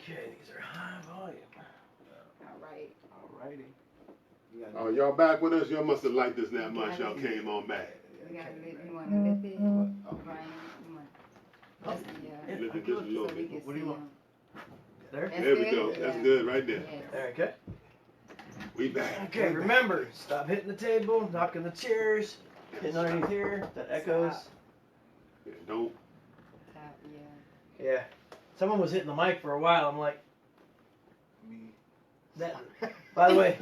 Okay, these are high volume. Alright. Alrighty. Oh, y'all back with us? Y'all must have liked us that much. Y'all came on back. You want to lift it? Brian, you want to lift it? Lift it just a little So we bit. can What do you see want? There? There we go. That's good right there. Yes. Okay. We back. Okay, remember, stop hitting the table, knocking the chairs, hitting underneath here. That echoes. Yeah, don't. Tap, yeah. Yeah. Someone was hitting the mic for a while. I'm like, Me. that. By the way,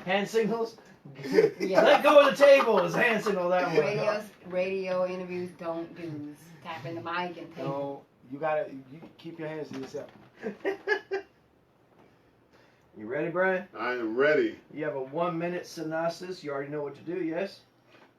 hand signals. Yeah. Let go of the table is hand signal that one. Radio interviews don't do tapping the mic and tape. No, you keep your hands to yourself. You ready, Brian? I am ready. You have a 1-minute synopsis. You already know what to do, yes?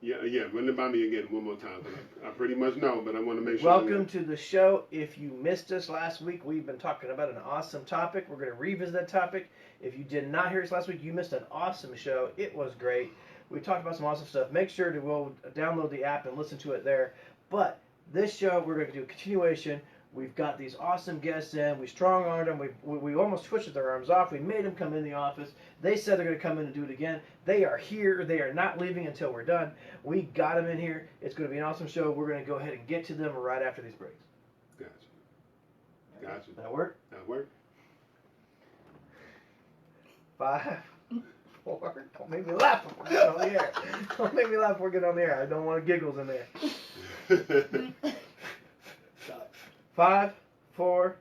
Yeah. Run it by me again one more time. I pretty much know, but I want to make sure. Welcome to the show. If you missed us last week, we've been talking about an awesome topic. We're going to revisit that topic. If you did not hear us last week, you missed an awesome show. It was great. We talked about some awesome stuff. Make sure to go download the app and listen to it there. But this show, we're going to do a continuation. We've got these awesome guests in. We strong-armed them. We almost twisted their arms off. We made them come in the office. They said they're going to come in and do it again. They are here. They are not leaving until we're done. We got them in here. It's going to be an awesome show. We're going to go ahead and get to them right after these breaks. Gotcha. That work? That work. 5, 4. Don't make me laugh before we get on the air. Don't make me laugh before we get on the air. I don't want giggles in there. 5, 4.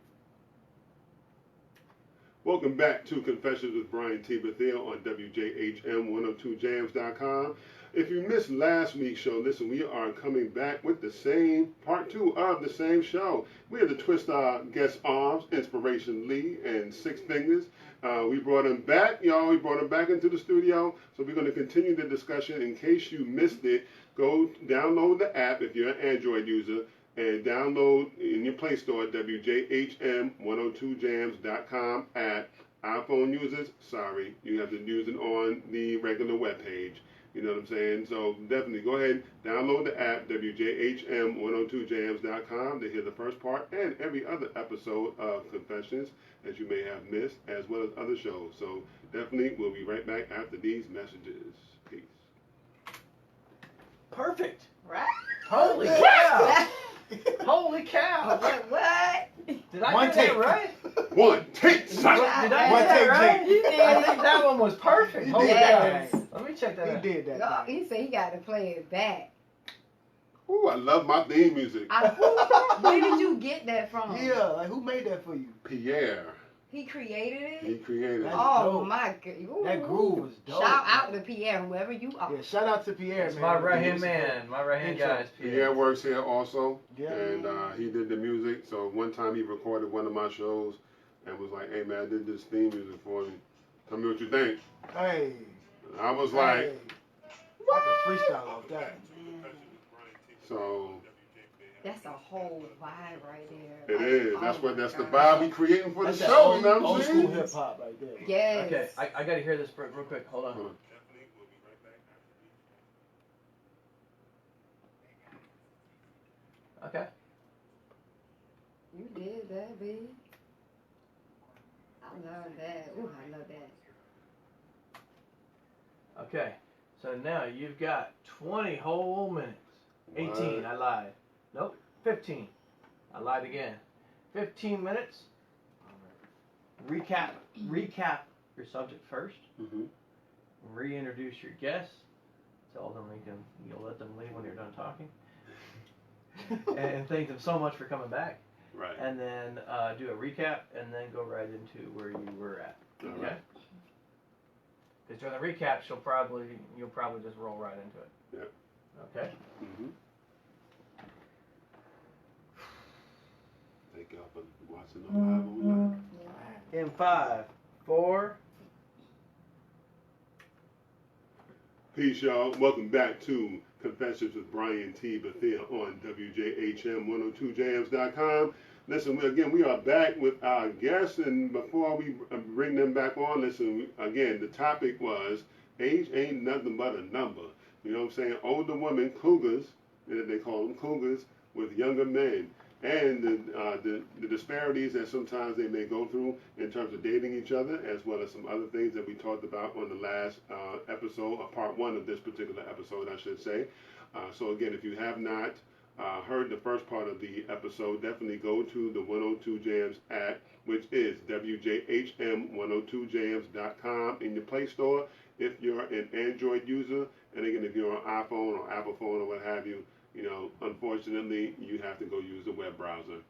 Welcome back to Confessions with Brian T. Bethea on WJHM102jams.com. If you missed last week's show, listen, we are coming back with the same part 2 of the same show. We had to twist our guest arms, Nspiration Lee and Six Fingers. We brought them back, y'all. We brought them back into the studio. So we're going to continue the discussion. In case you missed it, go download the app if you're an Android user and download in your Play Store WJHM102jams.com app. iPhone users, sorry, you have to use it on the regular web page. You know what I'm saying? So definitely go ahead, download the app, WJHM102jams.com, to hear the first part and every other episode of Confessions that you may have missed, as well as other shows. So definitely, we'll be right back after these messages. Peace. Perfect. Right? Holy cow. Holy cow. What? Did I One get take. that right? One take, Did son. I One get that take, right? You did. I think that one was perfect. You Holy did cow. Yes. Let me check that He out. did that. No, thing. he said he got to play it back. Ooh, I love my theme music. Where did you get that from? Yeah, like who made that for you? Pierre. He created it? He created it. Oh dope. my god. That groove was dope. Shout out to Pierre, whoever you are. Yeah, shout out to Pierre, It's man. my right hand He was man. My right hand Intro. guy is Pierre Pierre. works here also, Yeah. and he did the music. So one time he recorded one of my shows and was like, "Hey man, I did this theme music for you. Tell me what you think." Hey. And I was like, Hey. I can freestyle off that. "So That's a whole vibe right there. it Like, is. oh That's my what. That's the God. vibe we creating for the That's that show. You know what old I'm school saying?" hip hop right there. Yes. Okay, I got to hear this real quick. Hold on. Hold on. Okay. You did that, baby. I love that. Ooh, I love that. Okay. So now you've got 20 whole minutes. 18, I lied. Nope, 15. I lied again. 15 minutes. Recap your subject first. Mhm. Reintroduce your guests. Tell them you'll let them leave when you're done talking. And thank them so much for coming back. Right. And then do a recap, and then go right into where you were at. All Okay. right. Because during the recap, you'll probably just roll right into it. Yep. Okay. Mhm. Thank y'all for watching the live online. In 5, 4. Peace, y'all. Welcome back to Confessions with Brian T. Bethea on WJHM102jams.com. Listen, we are back with our guests, and before we bring them back on, listen, again, the topic was age ain't nothing but a number. You know what I'm saying? Older women, cougars, they call them cougars, with younger men. and the disparities that sometimes they may go through in terms of dating each other, as well as some other things that we talked about on the last episode, or part one of this particular episode, I should say. So again, if you have not heard the first part of the episode, definitely go to the 102 Jams app, which is WJHM102jams.com in your Play Store if you're an Android user, and again, if you're on iPhone or Apple phone or what have you, you know, unfortunately, you have to go use the web browser.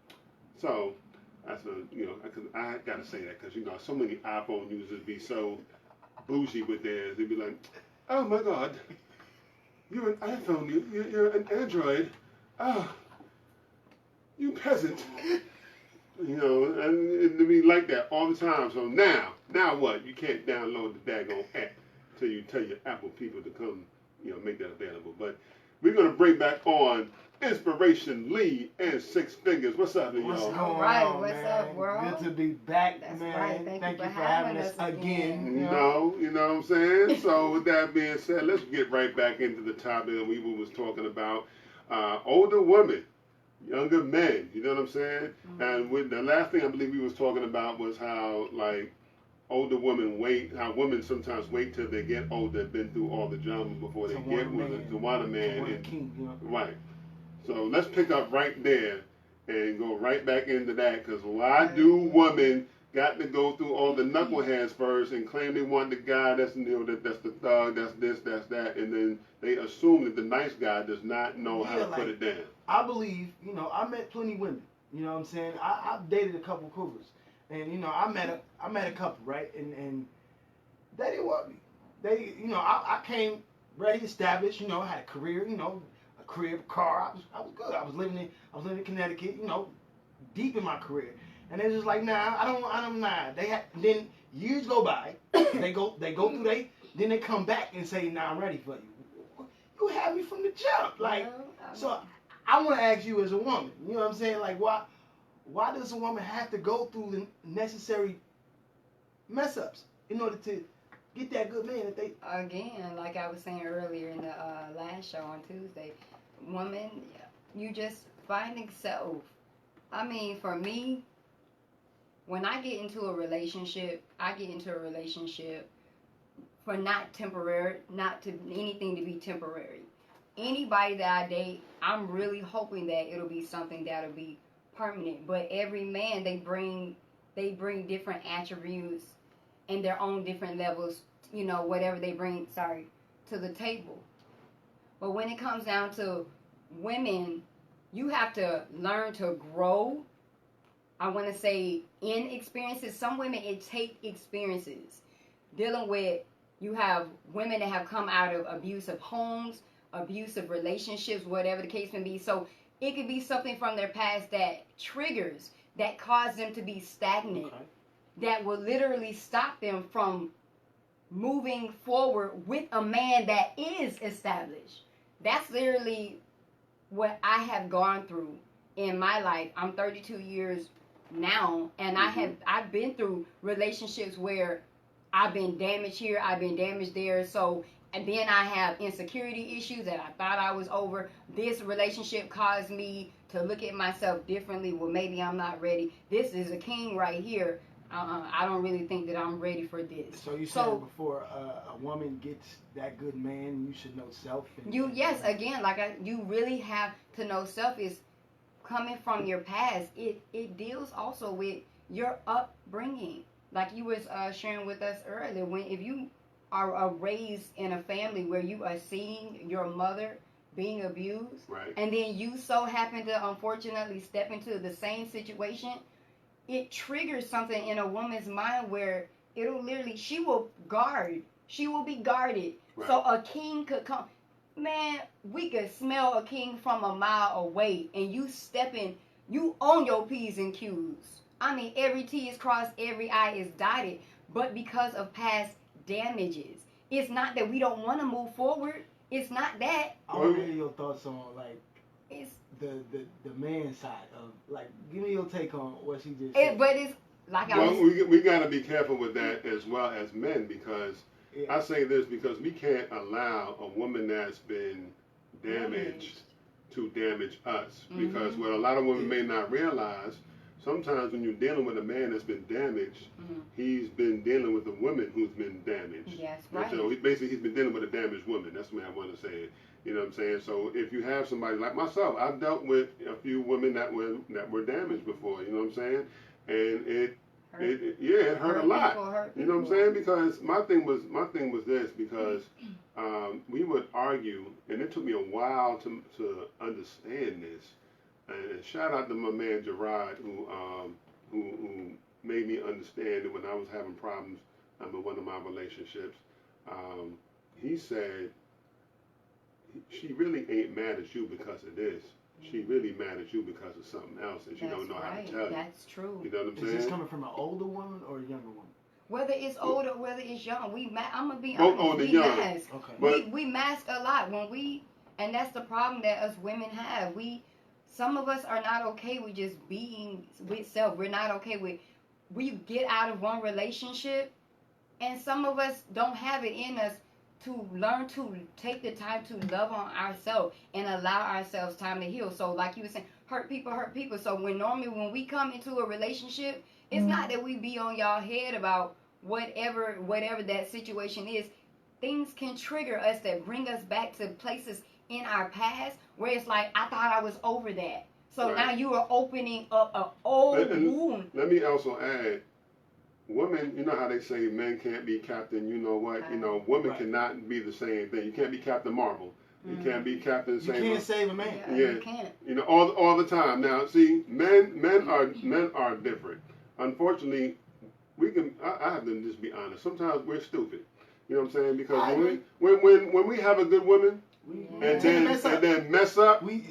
So that's I gotta say that because, you know, so many iPhone users be so bougie with theirs. They be like, oh my God, you're an iPhone, you're an Android. Oh, you peasant. You know, and we like that all the time. So now what? You can't download the daggone app till you tell your Apple people to come, you know, make that available. But we're gonna bring back on Nspiration Lee and Six Fingers. What's up, y'all? What's going Alright, on, what's man? up, world? Good to be back, That's man. right. Thank you for having us again. You You know what I'm saying? So with that being said, let's get right back into the topic that we was talking about. Older women, younger men, you know what I'm saying? Mm-hmm. And with the last thing I believe we was talking about was how, like, older women wait, how women sometimes wait till they get older, been through all the drama before they get with to want a man. To want a And, king, you know? right. So let's pick up right there and go right back into that, because why do women got to go through all the knuckleheads first and claim they want the guy that's, you know, that's the thug, that's this, that's that, and then they assume that the nice guy does not know how to put it down. I believe, you know, I met plenty of women. You know what I'm saying? I've dated a couple cougars, and you know, I met a couple, right? And they didn't want me. They, you know, I came ready, established. You know, I had a career. You know, a crib, a car. I was good. I was living in Connecticut. You know, deep in my career. And they're just like, nah, I don't, nah. Then years go by. they go through then they come back and say, nah, I'm ready for you. You had me from the jump, like. So I want to ask you as a woman, you know what I'm saying? Like, why does a woman have to go through the necessary mess ups in order to get that good man that they? Again, like I was saying earlier in the last show on Tuesday, woman, you just finding self. I mean, for me, when I get into a relationship, for not temporary, not to anything to be temporary. Anybody that I date, I'm really hoping that it'll be something that'll be permanent. But every man, they bring different attributes and their own different levels, you know, whatever they bring, to the table. But when it comes down to women, you have to learn to grow. I want to say in experiences. Some women, it take experiences. Dealing with, you have women that have come out of abusive homes, abusive relationships, whatever the case may be. So it could be something from their past that triggers, that cause them to be stagnant, that will literally stop them from moving forward with a man that is established. That's literally what I have gone through in my life. I'm 32 years now, and I've been through relationships where I've been damaged here, I've been damaged there. So, and then I have insecurity issues that I thought I was over. This relationship caused me to look at myself differently. Well, maybe I'm not ready. This is a king right here. I don't really think that I'm ready for this. So you said before a woman gets that good man, you should know self. You really have to know self. Is coming from your past. It deals also with your upbringing. Like you was sharing with us earlier, if you are raised in a family where you are seeing your mother being abused, right, and then you so happen to unfortunately step into the same situation, it triggers something in a woman's mind where it'll literally, she will be guarded. Right. So a king could come. Man, we could smell a king from a mile away, and you on your P's and Q's. I mean, every T is crossed, every I is dotted, but because of past damages. It's not that we don't want to move forward. It's not that. I want to hear your thoughts on, like, it's the man side of, like, give me your take on what she just said. But it's like we got to be careful with that as well as men, because I say this because we can't allow a woman that's been damaged to damage us. Mm-hmm. Because what a lot of women may not realize, sometimes when you're dealing with a man that's been damaged, he's been dealing with a woman who's been damaged. Yes, right. And so he's been dealing with a damaged woman. That's the way I want to say it. You know what I'm saying? So if you have somebody like myself, I've dealt with a few women that were damaged before. You know what I'm saying? And it hurt a lot. You know what I'm saying? Because my thing was this, because we would argue, and it took me a while to understand this. And shout out to my man Gerard, who made me understand it when I was having problems with one of my relationships. He said, she really ain't mad at you because of this. She really mad at you because of something else that you don't know how to tell you. That's true. You know what I'm saying? Is this coming from an older woman or a younger woman? Whether it's older, whether it's young, I'm gonna be Both honest. older, We young. mask. Okay. We mask a lot and that's the problem that us women have. Some of us are not okay with just being with self. We're not okay with, we get out of one relationship, and some of us don't have it in us to learn to take the time to love on ourselves and allow ourselves time to heal. So like you were saying, hurt people. So when we come into a relationship, it's not that we be on y'all head about whatever that situation is. Things can trigger us that bring us back to places in our past where it's like, I thought I was over that. So now you are opening up an old wound. Let me also add, women, you know how they say men can't be Captain, you know what? You know, women cannot be the same thing. You can't be Captain Marvel. You can't be Captain Saver. You can't save a man. You can't. You know, all the time. Now, see, men are different. Unfortunately, I have to just be honest. Sometimes we're stupid. You know what I'm saying? Because when we have a good woman, and then mess up, we be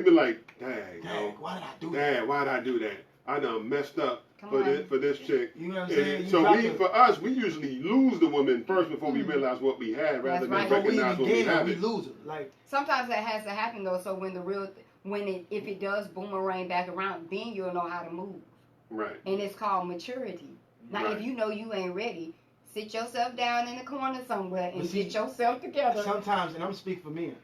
like, dang, why did I do that? Dang, why did I do that? I done messed up for this chick. You know what I'm saying? So for us, we usually lose the woman first before we realize what we had, rather than recognize what we have. We lose her. Like, sometimes that has to happen though. So if it does boomerang back around, then you'll know how to move. Right. And it's called maturity. Now, if you know you ain't ready, sit yourself down in the corner somewhere and get yourself together. Sometimes, and I'm speaking for men,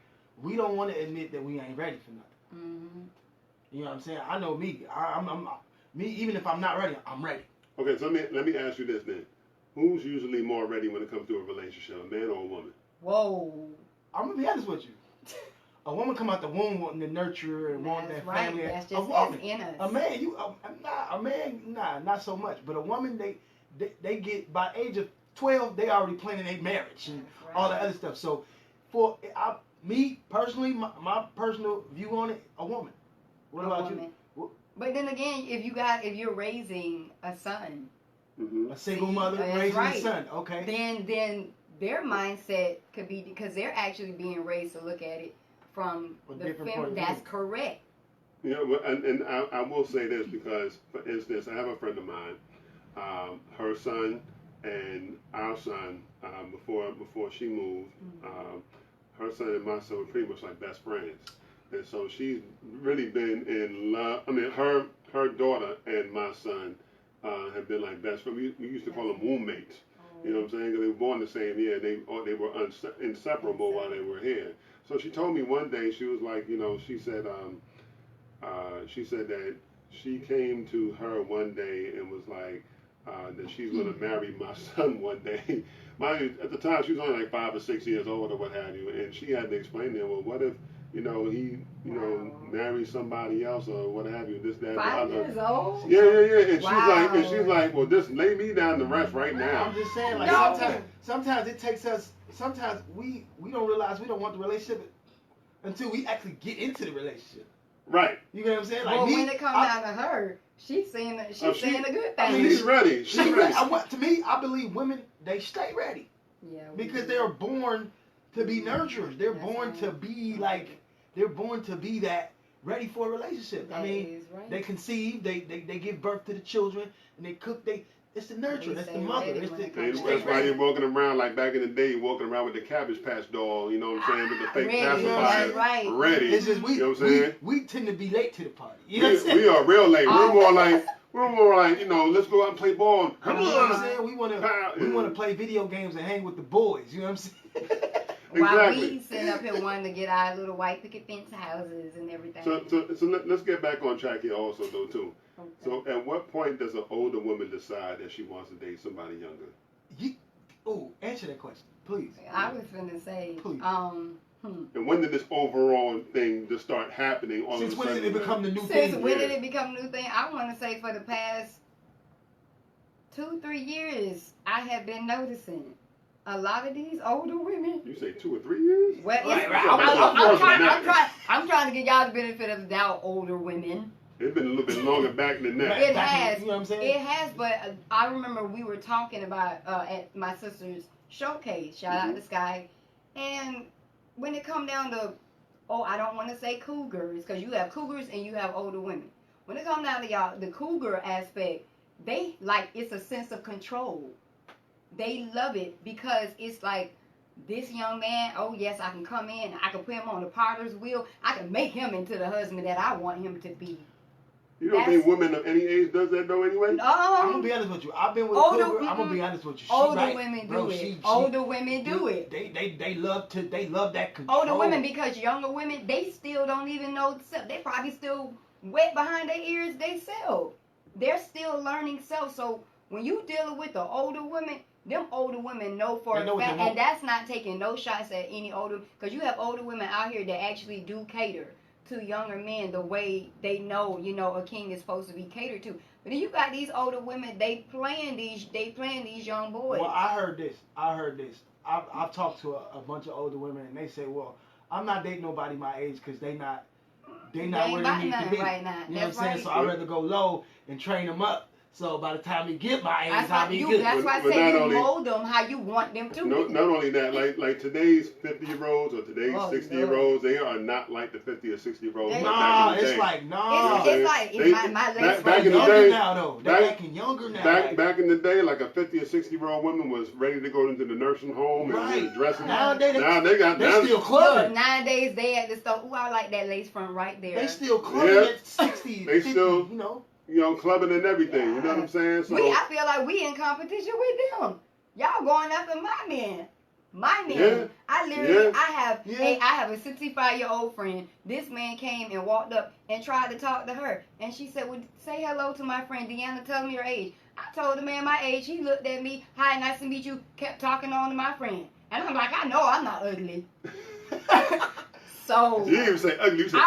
we don't want to admit that we ain't ready for nothing. Mm-hmm. You know what I'm saying? I know me. Me, even if I'm not ready, I'm ready. Okay, so let me ask you this then. Who's usually more ready when it comes to a relationship, a man or a woman? Whoa. I'm going to be honest with you. A woman come out the womb wanting to nurture and want that family. That's just a woman, in us. A man, not so much. But a woman, they get, by age of 12, they already planning their marriage and all that other stuff. So, me personally, my personal view on it, a woman. What about you? But then again, if you're raising a son, a single mother raising a son, okay, then their mindset could be, because they're actually being raised to look at it from the family. That's correct. Yeah, and I will say this because, for instance, I have a friend of mine, her son and our son, before she moved, her son and my son were pretty much like best friends. And so she's really been in love. I mean, her daughter and my son have been like best friends. We used to call them womb mates. You know what I'm saying? Because they were born the same year. They were inseparable while they were here. So she told me one day, she was like, you know, she said that she came to her one day and was like that she's going to marry my son one day. At the time, she was only like 5 or 6 years old or what have you, and she had to explain to him, well, what if, you know, he, you know, marries somebody else or what have you, this, that, 5 the years old? Yeah. And she's like, well, just lay me down to rest right now. I'm just saying, like, sometimes it takes us, sometimes we don't realize we don't want the relationship until we actually get into the relationship. Right. You know what I'm saying? Like, well, when it comes down to her, she's saying a good thing. I mean, she's ready. She's ready. To me, I believe women, they stay ready. Yeah. Because they're born to be nurturers. They're born to be like, they're born to be that ready for a relationship. I mean, they conceive, they give birth to the children, and they cook. It's the nurturer. That's the mother. That's why you're walking around like back in the day, walking around with the Cabbage Patch doll. You know what I'm saying? With the fake pacifier, ready. It's just you know what I'm saying? We tend to be late to the party. You know what I'm saying? We are real late. We're more like, you know, let's go out and play ball. You know what I'm saying? We want to play video games and hang with the boys. You know what I'm saying? While Exactly. we sitting up here wanting to get our little white picket fence houses and everything. So let's get back on track here also though too. Okay. So at what point does an older woman decide that she wants to date somebody younger? Answer that question, please. I was finna say, Please. And when did this overall thing just start happening all Since of a when sudden? did it become the new since thing? when did it become a new thing? I want to say for the past 2-3 years, I have been noticing a lot of these older women. You say 2 or 3 years? Well, Right, it's- right. I'm trying to get y'all the benefit of the doubt, older women. It's been a little bit longer back than that. It Back in- has. you know what I'm saying? It has, but I remember we were talking about at my sister's showcase. Shout out to Sky. And when it come down to, I don't want to say cougars, because you have cougars and you have older women. When it come down to y'all, the cougar aspect, they like it's a sense of control. They love it because it's like this young man. Oh yes, I can come in. I can put him on the potter's wheel. I can make him into the husband that I want him to be. You don't think women of any age does that though anyway? I'm gonna be honest with you. I've been with Older- Cougar. I'm gonna be honest with you. She Older right, women bro. do it. She- Older women do it. They love that control. Older women, because younger women, they still don't even know self. They probably still wet behind their ears themselves. They're still learning self. So when you dealing with the older women, them older women know for They know a what they fact, want. and that's not taking no shots at any older, because you have older women out here that actually do cater to younger men the way they know, a king is supposed to be catered to. But then you got these older women, they playing these young boys. Well, I heard this. I've talked to a bunch of older women, and they say, "Well, I'm not dating nobody my age because they not where they need to be right now. You know That's what I'm saying? right. So I'd rather go low and train them up. So by the time we get my age, That's I'll why be you. good." That's why I But say not you only- mold them how you want them to. No, not only that, like today's 50-year-olds or today's Oh, 60-year-olds, they are not like the 50 or 60-year-olds. They- back Nah, in the it's day. like You nah. know what I'm saying? My They- legs back in the younger day- now though. They're back- acting younger now. Back in the day, like a 50 or 60-year-old woman was ready to go into the nursing home and Right. dressing. Nowadays, Now they got they now- still Look, clubbing. nowadays they at the store. Ooh, I like that lace front right there. They still clubbing Yeah. at 60, They 50, still- clubbing and everything. You know what I'm saying? So I feel like we in competition with them. Y'all going after my men. My men. Yeah. I literally, Yeah. I have a 65-year-old friend. This man came and walked up and tried to talk to her. And she said, well, say hello to my friend. Deanna, tell me your age. I told the man my age. He looked at me. Hi, nice to meet you. Kept talking on to my friend. And I'm like, I know I'm not ugly. So. you didn't even say ugly. You said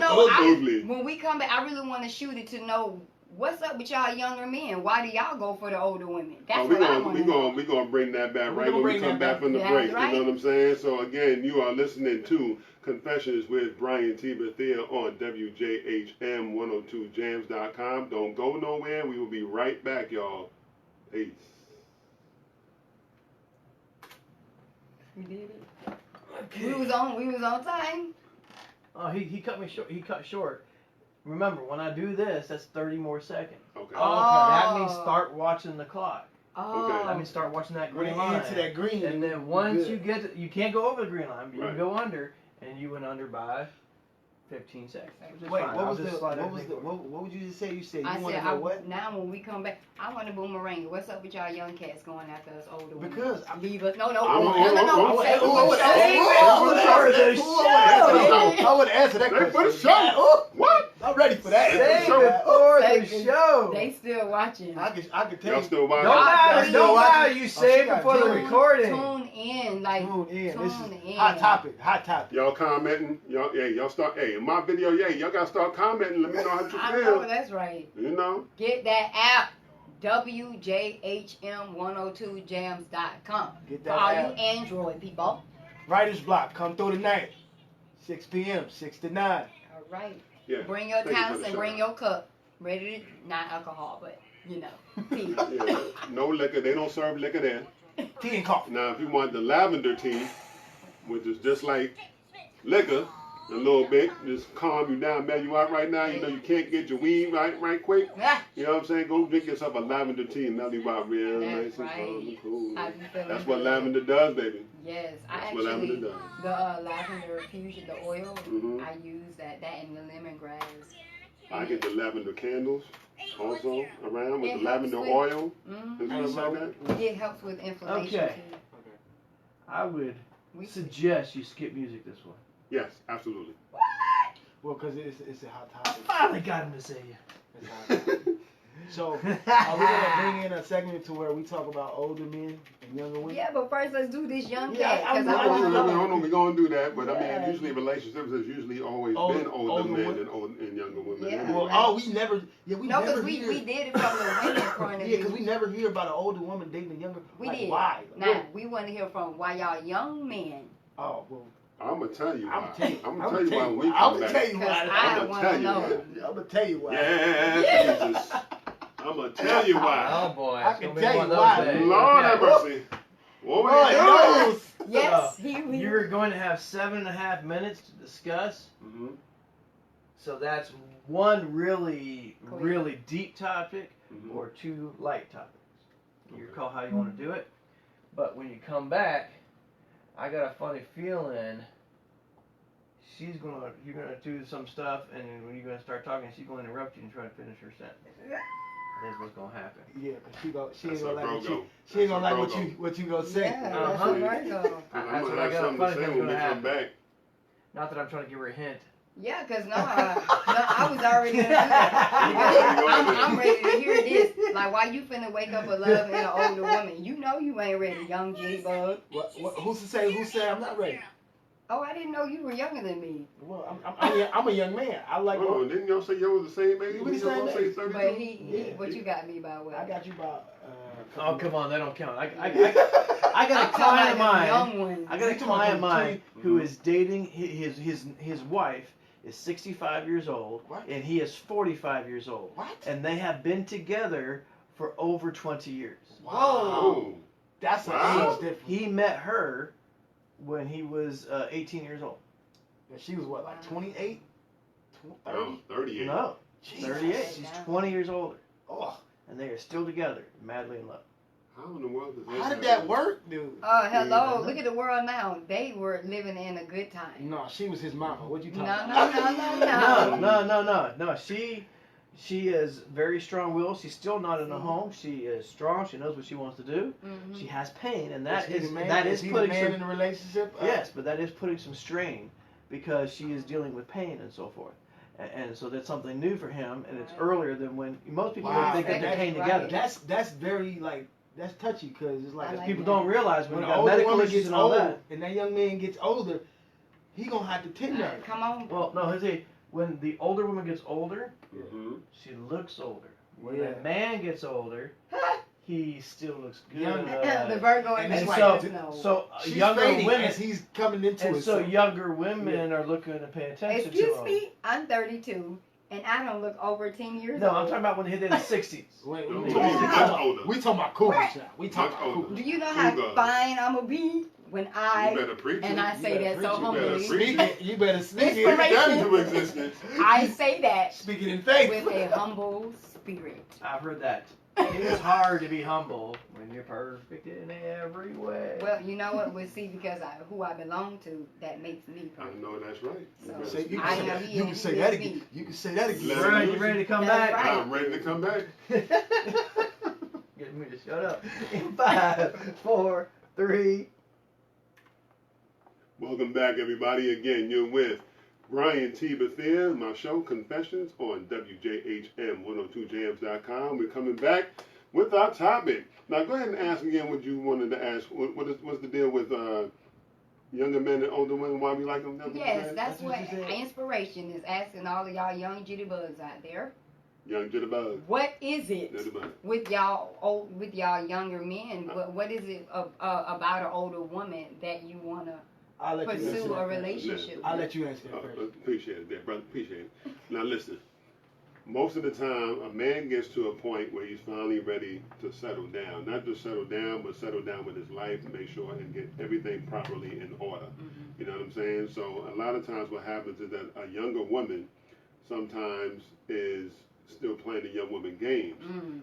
ugly. When we come back, I really want to shoot it to know what's up with y'all younger men. Why do y'all go for the older women? That's what I want to know. We're going to bring that back We're right gonna when we bring come that back back. from the Yeah, break. right. You know what I'm saying? So, again, you are listening to Confessions with Brian T. Bethea on WJHM102jams.com. Don't go nowhere. We will be right back, y'all. Peace. We did it. Okay. We was on time. Oh, he cut me short. He cut short. Remember, when I do this, that's 30 more seconds. Okay. That means start watching the clock. Oh. That means start watching that When green it line. into that green, And then you're once good. you get to, you can't go over the green line, but you Right. can go under, and you went under by 15 seconds. Which is Wait, fine. what I'll was just the slide what was everything the forward. what would you just say? You said you I want said, to know what? now when we come back, I want to boomerang. What's up with y'all young cats going after us older women? Because I'm Leave us. No. I No. would answer that Thank question. for the show. What? I'm ready for that. Save show. it for the Save it. show. They still watching. I can tell Y'all you. still watching? Don't matter. Y'all Don't still matter. watching? You Oh, save she it for got the tune. recording. Tune in, like Tune in. This tune is in. hot topic. Hot topic. Y'all commenting. Y'all start. Hey, in my video, y'all got to start commenting. Let me know how you I know feel. that's right. You know? Get that app. WJHM102jams.com. Get For that all app. you Android people. Writer's block. Come through tonight. 6 p.m. 6 to 9. All right. Yeah. Bring your Thank you for talents the and shout bring out. your cup. Ready to, not alcohol, but tea. Yeah. No liquor. They don't serve liquor there. Tea and coffee. Now, if you want the lavender tea, which is just like liquor, a little bit, just calm you down, mellow you out right now. You know you can't get your weed right quick. Ah, You know what I'm saying? Go drink yourself a lavender tea and mellow you out real That's nice and right. calm and cool. I be feeling That's what good. lavender does, baby. Yes, That's what lavender actually, does. the lavender fusion, the oil, Mhm. I use that and the lemongrass. I get the lavender candles also around with It the lavender helps oil Mhm. and stuff like that. It helps with inflammation Okay. too. I would suggest you skip music this one. Yes, absolutely. Well, because it's a hot I topic. finally got him to say you. It's a hot topic. So, are we gonna bring in a segment to where we talk about older men and younger women? Yeah, but first let's do this young Yeah, cat. I'm 'Cause I not- wanna know. Hold on, we're going to do that, but I Yeah. mean, usually relationships has usually always been older men and younger women. Yeah. Well, Right. we never. Yeah, we No, never because hear. we did it from the women's point of Yeah, view. because we never hear about an older woman dating a younger. We like, did. Why? Now, we want to hear from why y'all young men. Oh well. I'm going to tell you why. I'm gonna tell you why when we I'm come gonna back. tell you Because why. I I'ma want tell to you know. why. I'm gonna tell you why. Yeah, Jesus. I'm going to tell you why. Oh boy, I it's can gonna be tell one of you those why. days. Lord have Okay. mercy. What were Lord you doing? knows. Yes, You're going to have 7.5 minutes to discuss. Mm-hmm. So that's one really, Cool. really deep topic Mm-hmm. or two light topics. You Okay. call how you want to do it. But when you come back, I got a funny feeling you're gonna do some stuff, and when you're gonna start talking, she's gonna interrupt you and try to finish her sentence. That's what's gonna happen. Yeah, cause she ain't That's gonna a like what Virgo. she ain't gonna That's like a Virgo. what you gonna say. Yeah, that's Uh-huh. right. Because I'm That's going what to I have got a something funny to say feeling when we gonna come back. Not that I'm trying to give her a hint. Yeah, because no, I was already gonna do that. I'm ready to hear this. Like, why you finna wake up a love in an older woman? You know you ain't ready, young G-Bug. What, who's to say? Who say I'm not ready? Oh, I didn't know you were younger than me. Well, I'm a young man. I like. Hold on, didn't y'all say y'all was the same age? We the same Y'all say age. 32? But what you got me by what? I got you about. Oh come on, that don't count. I got a client of mine. Young one. I got a client of mine who Mhm. is dating his wife is 65 years old What? and he is 45 years old. What? And they have been together for over 20 years. Whoa. Oh. That's a Wow. age difference. He met her when he was 18 years old. And she was what, like 28, I 30? was 38. No, Jesus. 38. She's 20 years older. Oh, And they are still together, madly in love. How in the world does that how did that work, dude? Oh, hello. Yeah. Look at the world now. They were living in a good time. No, she was his mama. What you No, talking no, about? no. No. She is very strong-willed. She's still not in a Mhm. home. She is strong. She knows what she wants to do. Mhm. She has pain, and Is he the man? that Is is he the putting man some in the relationship? yes, but that is putting some strain because she is dealing with pain and so forth. And so that's something new for him, and it's Right. earlier than when most people Wow. don't think that they're That's pain right. together. That's very like that's touchy because it's I like like People that. don't realize when when you an got older medical woman issues gets and all old that. and that young man gets older, he gonna have to tend her. Come on. Well, no, see, when the older woman gets older, Mm-hmm. she looks older. When Yeah. the man gets older, he still looks good. Young. The Virgo And and it's And the like- so, no. so She's younger fading women, as he's coming into and it. so younger women are looking to pay attention to Excuse him. me, I'm 32, and I don't look over 10 years No, old. I'm talking about when they hit in the 60s. Wait, No, we he's talking much about older. we talking about cougars What? now. We talking Much about older. cougars. Do you know how Cougars. fine I'm gonna be when You I better preach and it. I say that so preach it. You better humbly? preach Speak it. You better speak Speak it. that into existence. I say that Speak it in faith. with a humble spirit. I've heard that. It's hard to be humble when you're perfect in every way. Well, you know what? We'll see because who I belong to, that makes me I perfect. know that's right. So, You Say- better you I can, am say, he you and can he say is that me. again. You can say that again. Let Right, you ready to come That's back? right. I'm ready to come back. Get me to shut up. In 5, 4, 3. Welcome back, everybody. Again, you're with Brian T. Bethea, my show Confessions on WJHM102jams.com. We're coming back with our topic. Now, go ahead and ask again what you wanted to ask. What's the deal with younger men and older women? Why we like them? Yes, that's what what you said. Inspiration is asking all of y'all young jitterbugs out there. Young jitterbug. What is it Jitterbug. with y'all younger men? What is it about an older woman that you wanna I'll let you answer pursue that a first. relationship I'll with? let you answer that first. Appreciate it, there, brother. Appreciate it. Now, listen. Most of the time, a man gets to a point where he's finally ready to settle down. Not just settle down, but settle down with his life and make sure and get everything properly in order. You know what I'm saying? So a lot of times what happens is that a younger woman sometimes is still playing the young woman games.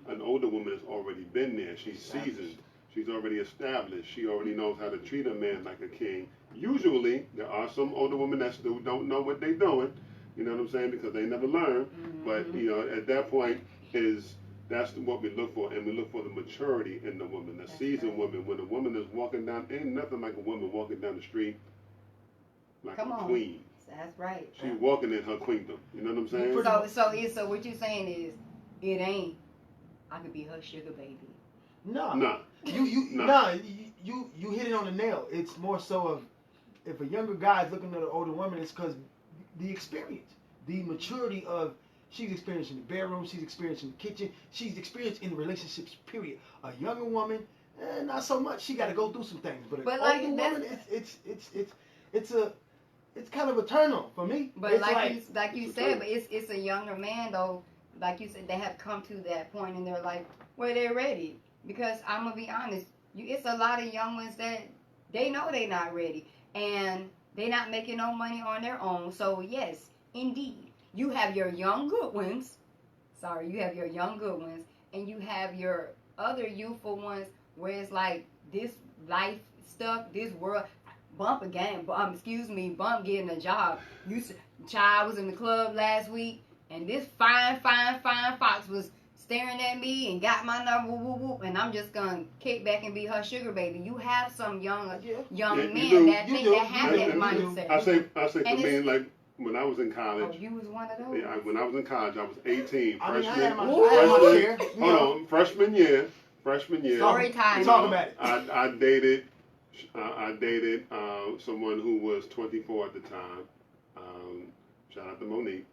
An older woman has already been there. She's seasoned. She's already established. She already knows how to treat a man like a king. Usually, there are some older women that still don't know what they're doing. You know what I'm saying? Because they never learn. But, you know, at that point is That's what we look for, and we look for the maturity in the woman, the seasoned woman. When a woman is walking down, ain't nothing like a woman walking down the street like a queen. That's right. She's walking in her queendom. You know what I'm saying? So what you're saying is, it ain't. I could be her sugar baby. Nah. You hit it on the nail. It's more so of if a younger guy is looking at an older woman, it's because the experience, the maturity of she's experienced in the bedroom, she's experienced in the kitchen, she's experienced in relationships. Period. A younger woman, not so much. She got to go through some things. But an older woman, it's kind of a turn on for me. But it's like you said, but it's a younger man though. Like you said, they have come to that point in their life where they're ready. Because I'm gonna be honest, it's a lot of young ones that they know they're not ready, and they're not making no money on their own. So yes, indeed, you have your young good ones. You have your young good ones, and you have your other youthful ones where it's like this life stuff, this world. Bump getting a job. Child was in the club last week, and this fine fox was staring at me and got my number, and I'm just gonna kick back and be her sugar baby. You have some young men that have that mindset. I say for me, like when I was in college. Oh, you was one of those. Yeah, when I was in college, I was 18. I had my share. Hold on, freshman year. Story time. Talk about it. I dated someone who was 24 at the time. Shout out to Monique.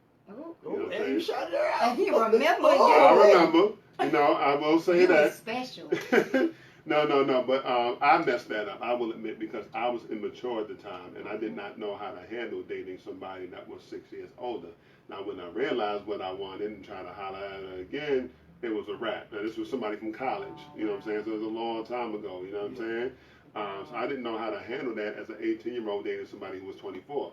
You shot her out. And he remember I remember. I will say that. Was special. No. But I messed that up. I will admit, because I was immature at the time, and I did not know how to handle dating somebody that was 6 years older. Now, when I realized what I wanted and tried to holler at her again, it was a wrap. Now, this was somebody from college. You know what I'm saying? So it was a long time ago. You know what I'm saying? So I didn't know how to handle that as an 18-year-old dating somebody who was 24.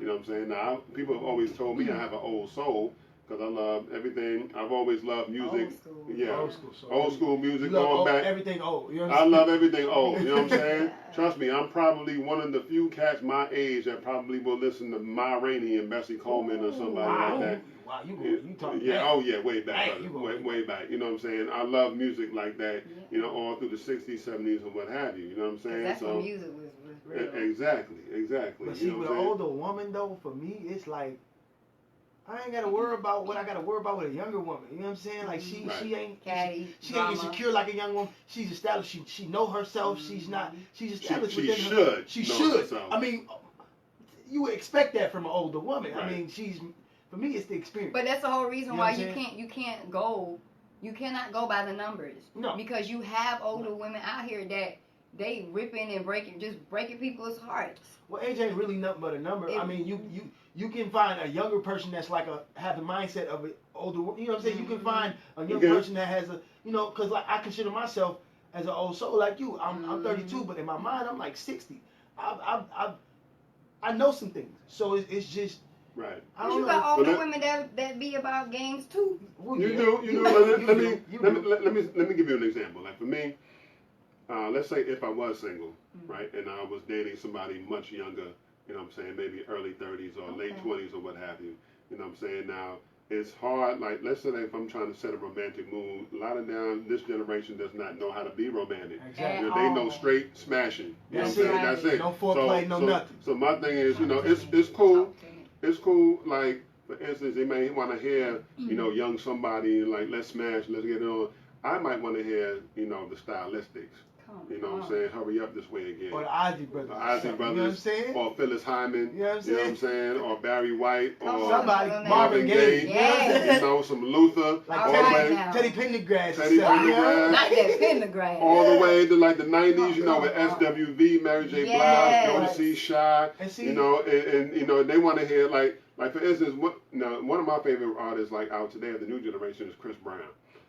You know what I'm saying? Now, people have always told me I have an old soul because I love everything. I've always loved music. Old school. Yeah. Old school music, going back. Everything old. You know I love everything old. You know what I'm saying? Trust me, I'm probably one of the few cats my age that probably will listen to Ma Rainey and Bessie Coleman or somebody like that. Wow, you talking yeah, back. Oh yeah, way back, Hey, way back. You know what I'm saying? I love music like that. You know, all through the 60s, 70s, and what have you. You know what I'm saying? That's when music was real. Exactly. But see, with an older woman though, for me, it's like I ain't gotta worry about what I gotta worry about with a younger woman. You know what I'm saying? Like she ain't insecure like a young woman. She's established. She know herself. She's established within her. She should. Herself. I mean, you would expect that from an older woman. Right. I mean, for me, it's the experience. But that's the whole reason why you cannot go by the numbers. No. Because you have older women out here that they ripping and breaking people's hearts. Well, age ain't really nothing but a number. I mean, you can find a younger person that's like have the mindset of an older. You know what I'm saying? You can find a young person that has because like I consider myself as an old soul like you. I'm 32, but in my mind I'm like 60. I know some things, so it's just. Right. But you got older women that be about games too. Well, you do. Let me give you an example. Like for me, let's say if I was single, right, and I was dating somebody much younger, you know what I'm saying, maybe early 30s or late 20s or what have you. You know what I'm saying? Now, it's hard, like, let's say that if I'm trying to set a romantic mood, a lot of this generation does not know how to be romantic. Exactly. They know straight smashing. You know what I'm saying? That's it. No foreplay, nothing. So my thing is, it's cool. It's cool, like, for instance, they may want to hear, young somebody, like, let's smash, let's get it on. I might want to hear, the stylistics. You know what I'm saying? Hurry up this way again. Or the Ozzy Brothers. You know what I'm saying? Or Phyllis Hyman. You know what I'm saying? Or Barry White. Or somebody. Marvin Gaye. Yeah. Some Luther. Like Teddy Pendergrass. Not that Pendergrass. All the way to like the 90s, with SWV, Mary J. Blige, Jodeci, Shy. And they want to hear like for instance, one of my favorite artists like out today of the new generation is Chris Brown.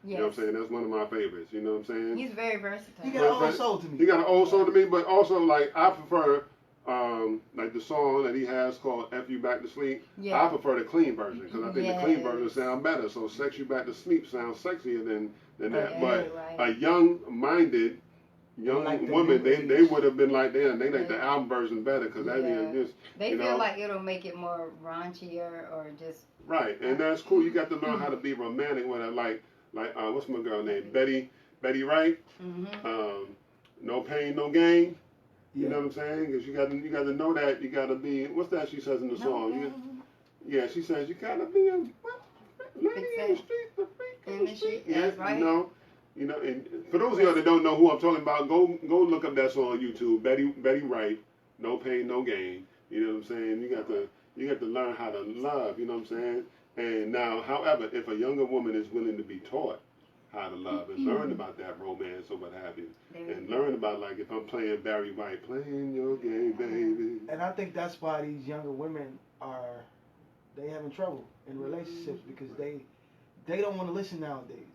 Yes. You know what I'm saying? That's one of my favorites. You know what I'm saying? He's very versatile. He got an old soul to me. He got an old soul to me, but also, like, I prefer, like, the song that he has called F You Back to Sleep. Yeah. I prefer the clean version, because I think the clean version sounds better. So Sex You Back to Sleep sounds sexier than that. But a young-minded woman, they would have been like, damn, they like the album version better, because that is just, they feel like it'll make it more raunchier or just... Right, and that's cool. You got to learn how to be romantic with it. Like Like what's my girl name? Betty Wright. Mm-hmm. No pain, no gain. You Yeah. know what I'm saying? Because you got to know that you got to be. What's that she says in the song? Yeah, she says you got to be a lady in the street, the freak in the street. Yeah, That's right. You know. And for those of y'all that don't know who I'm talking about, go look up that song on YouTube. Betty Wright. No pain, no gain. You know what I'm saying? You got to learn how to love. You know what I'm saying? And now, however, if a younger woman is willing to be taught how to love and learn about that romance or what have you, and learn about, like, if I'm playing Barry White, playing your game, baby. And I think that's why these younger women they having trouble in relationships, because they don't want to listen nowadays.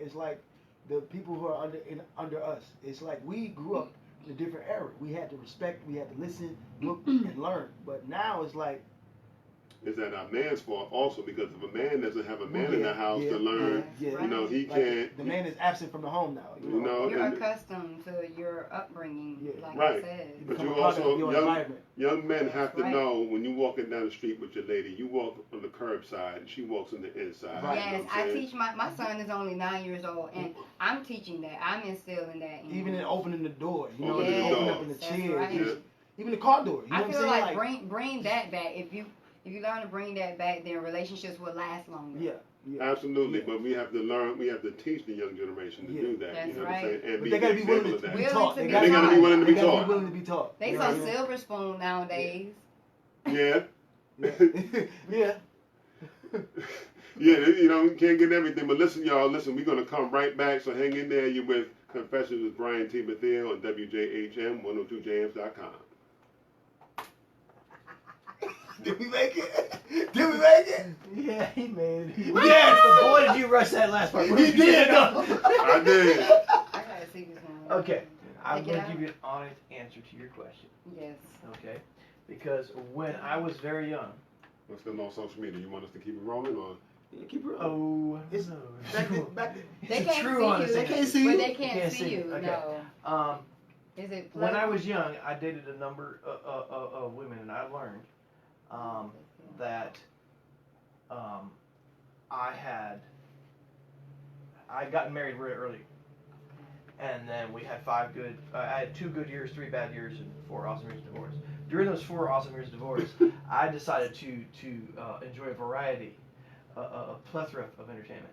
It's like the people who are under us. It's like we grew up in a different era. We had to respect, we had to listen, look, and learn. But now it's like, is that a man's fault also, because if a man doesn't have a man in the house to learn, yeah, you know, he like can't. The man is absent from the home now. You know, you're accustomed to your upbringing, like right. I said. But you also, young men have to right. know when you're walking down the street with your lady, you walk on the curb side and she walks on the inside. Right. Yes, you know I teach my son is only 9 years old, and I'm teaching that. I'm instilling that. Even in opening the door, you know, Opening the opening door. up in the That's chair, right. even the car door. You know I what I'm feel saying? like bring that back. If you learn to bring that back, then relationships will last longer. Yeah. Absolutely, but we have to learn. We have to teach the young generation to do that. That's you know right. what I'm saying? And But they gotta be willing to be taught. They gotta be willing to be They gotta taught. be willing to be taught. They so silver spoon nowadays. Yeah. Yeah. Yeah, you know, we can't get everything. But listen, y'all, we're going to come right back. So hang in there. You're with Confessions with Brian T. Bethea on WJHM102Jams.com. Did we make it? Did we make it? Yeah, he made it. Yes! But boy, did you rush that last part. He did, though. I did. I gotta see this one. Okay, I'm Take it going to out. give you an honest answer to your question. Yes. Okay? Because when I was very young, We're still on social media. You want us to keep it rolling or? Yeah, keep it rolling. oh, It's no. back They It's a can't true see honest you. They can't answer. see you. But they can't see you. Okay. No. Is it? When I was young, I dated a number of women, and I learned that I gotten married very early, and then we had I had 2 good years, 3 bad years, and 4 awesome years of divorce. During those 4 awesome years of divorce, I decided to enjoy a variety, a plethora of entertainment,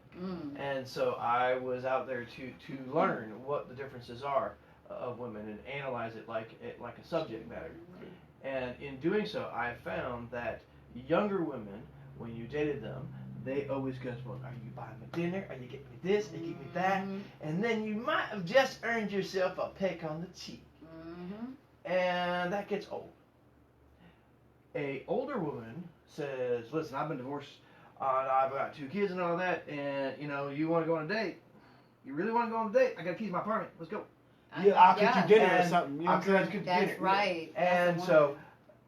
and so I was out there to learn what the differences are of women and analyze it like a subject matter. And in doing so, I found that younger women, when you dated them, they always goes, well, are you buying me dinner? Are you getting me this? Are you getting me that? And then you might have just earned yourself a peck on the cheek. And that gets old. A older woman says, listen, I've been divorced, I've got 2 kids and all that, and you want to go on a date? You really want to go on a date? I got keys to my apartment. Let's go. Yeah, I'll cook you dinner or And something. You know I'll what I'm cook you That's dinner. right. And That's so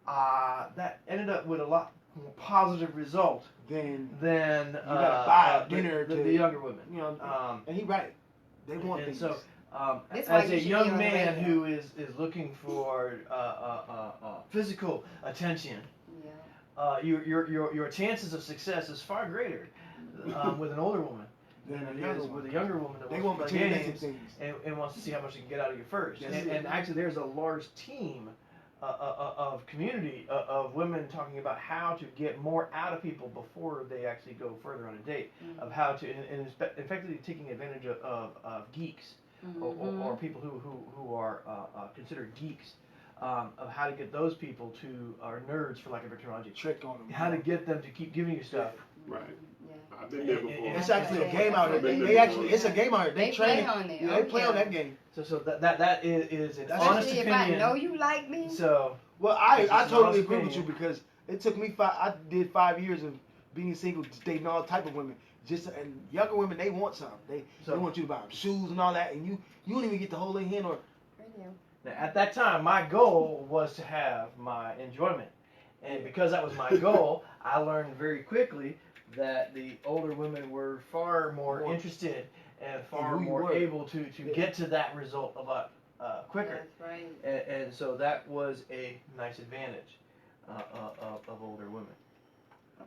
that ended up with a lot more positive result Then than you gotta buy dinner the to younger women. You know, and he right. They want And things. so, That's why as you a should be young on the man radio. who is looking for physical attention, your chances of success is far greater with an older woman than it is with a younger woman that They wants want to play materialistic games things. and wants to see how much you can get out of you first. Yes. And actually, there's a large team of community of women talking about how to get more out of people before they actually go further on a date, of how to, and effectively taking advantage of geeks or people who are considered geeks, of how to get those people to, are nerds for lack of better terminology, Trick on them. how to get them to keep giving you stuff. Right. I've been there before. It's actually a game out I've there. been They there actually, before. it's a game out there. They train play it. on it. Yeah, they play on that game. So that is an That's honest Especially opinion. if I know you like me. So Well, This I is totally honest agree with you opinion. because it took me I did 5 years of being single, dating all type of women. And younger women, they want something. They want you to buy them shoes and all that, and you don't even get to hold their hand or. now, at that time, my goal was to have my enjoyment, and because that was my goal, I learned very quickly that the older women were far more interested and far who you more were. able to get to that result a lot quicker. That's right. And so that was a nice advantage of older women. I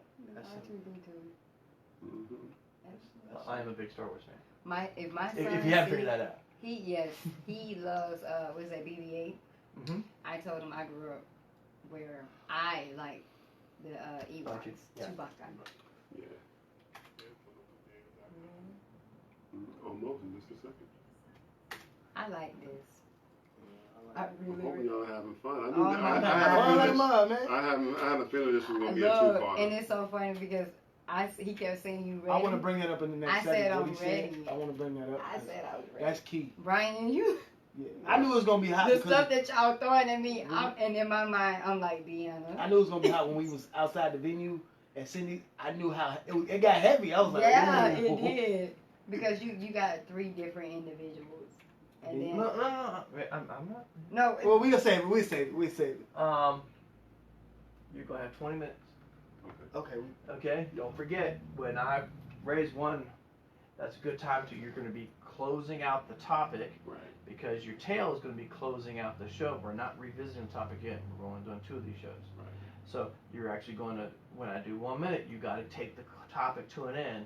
too do too. I am a big Star Wars fan. If my son If you haven't figured that out. He loves what's that, BB-8? Mm-hmm. I told him I grew up where I like the Ewoks, Yeah. Chewbacca. Yeah. Almost in just a second. I like this. I I'm really, hoping really. y'all having fun. Oh my God. I have a feeling this is gonna be a Love, two-parter. and it's so funny because he kept saying you ready. I want to bring that up in the next I said segment. I'm What he said, ready. I want to bring that up. I said I was ready. That's key. Brian, you. Yeah. I knew it was gonna be hot. The because stuff that y'all throwing at me, and in my mind, I'm like, Deanna. I knew it was gonna be hot when we was outside the venue and Cindy. I knew how it got heavy. I was like, Yeah, ooh. it did. Because you got 3 different individuals, and then No. I'm not. no. Well, we'll save it. We'll save it. You're gonna have 20 minutes. Okay. Okay. Don't forget when I raise one, that's a good time to. You're gonna be closing out the topic. Right. Because your tail is going to be closing out the show. We're not revisiting the topic yet. We're only doing 2 of these shows. Right. So you're actually going to, when I do 1 minute, you got to take the topic to an end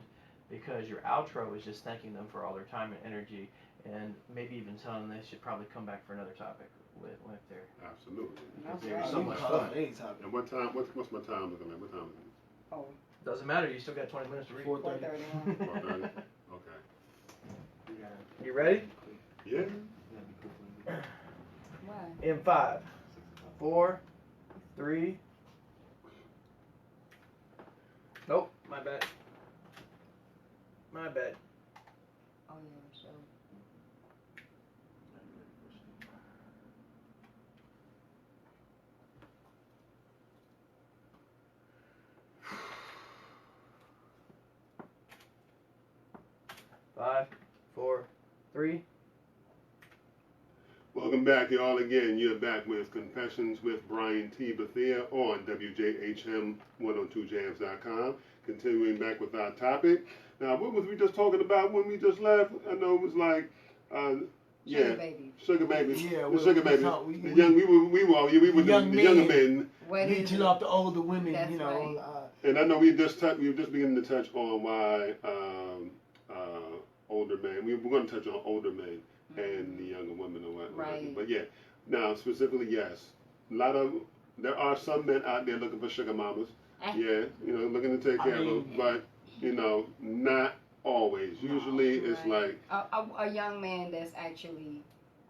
because your outro is just thanking them for all their time and energy and maybe even telling them they should probably come back for another topic with their. Absolutely. Because Okay. they're so much fun. And what time? What's my time looking like? What time is it? Oh, Doesn't matter. You still got 20 minutes to read. 4:30. 4:31. 4:30. Okay. You ready? Yeah. Why? In 5, 4, 3. Nope. My bad. My bad. Oh yeah, so. 5, 4, 3. Welcome back, y'all. Again, you're back with Confessions with Brian T. Bethea on WJHM102jams.com. Continuing back with our topic. Now, what was we just talking about when we just left? I know it was like, Sugar baby. Sugar baby. Yeah, the sugar baby. we The young, we were the young younger men. men. What is reaching it? off the older women. That's you know. right. And I know we were just beginning to touch on why older men. We were going to touch on older men and the younger women and whatnot. Right. But yeah, now specifically, yes, there are some men out there looking for sugar mamas. Yeah, looking to take care of them, but not always. Usually, it's like a young man that's actually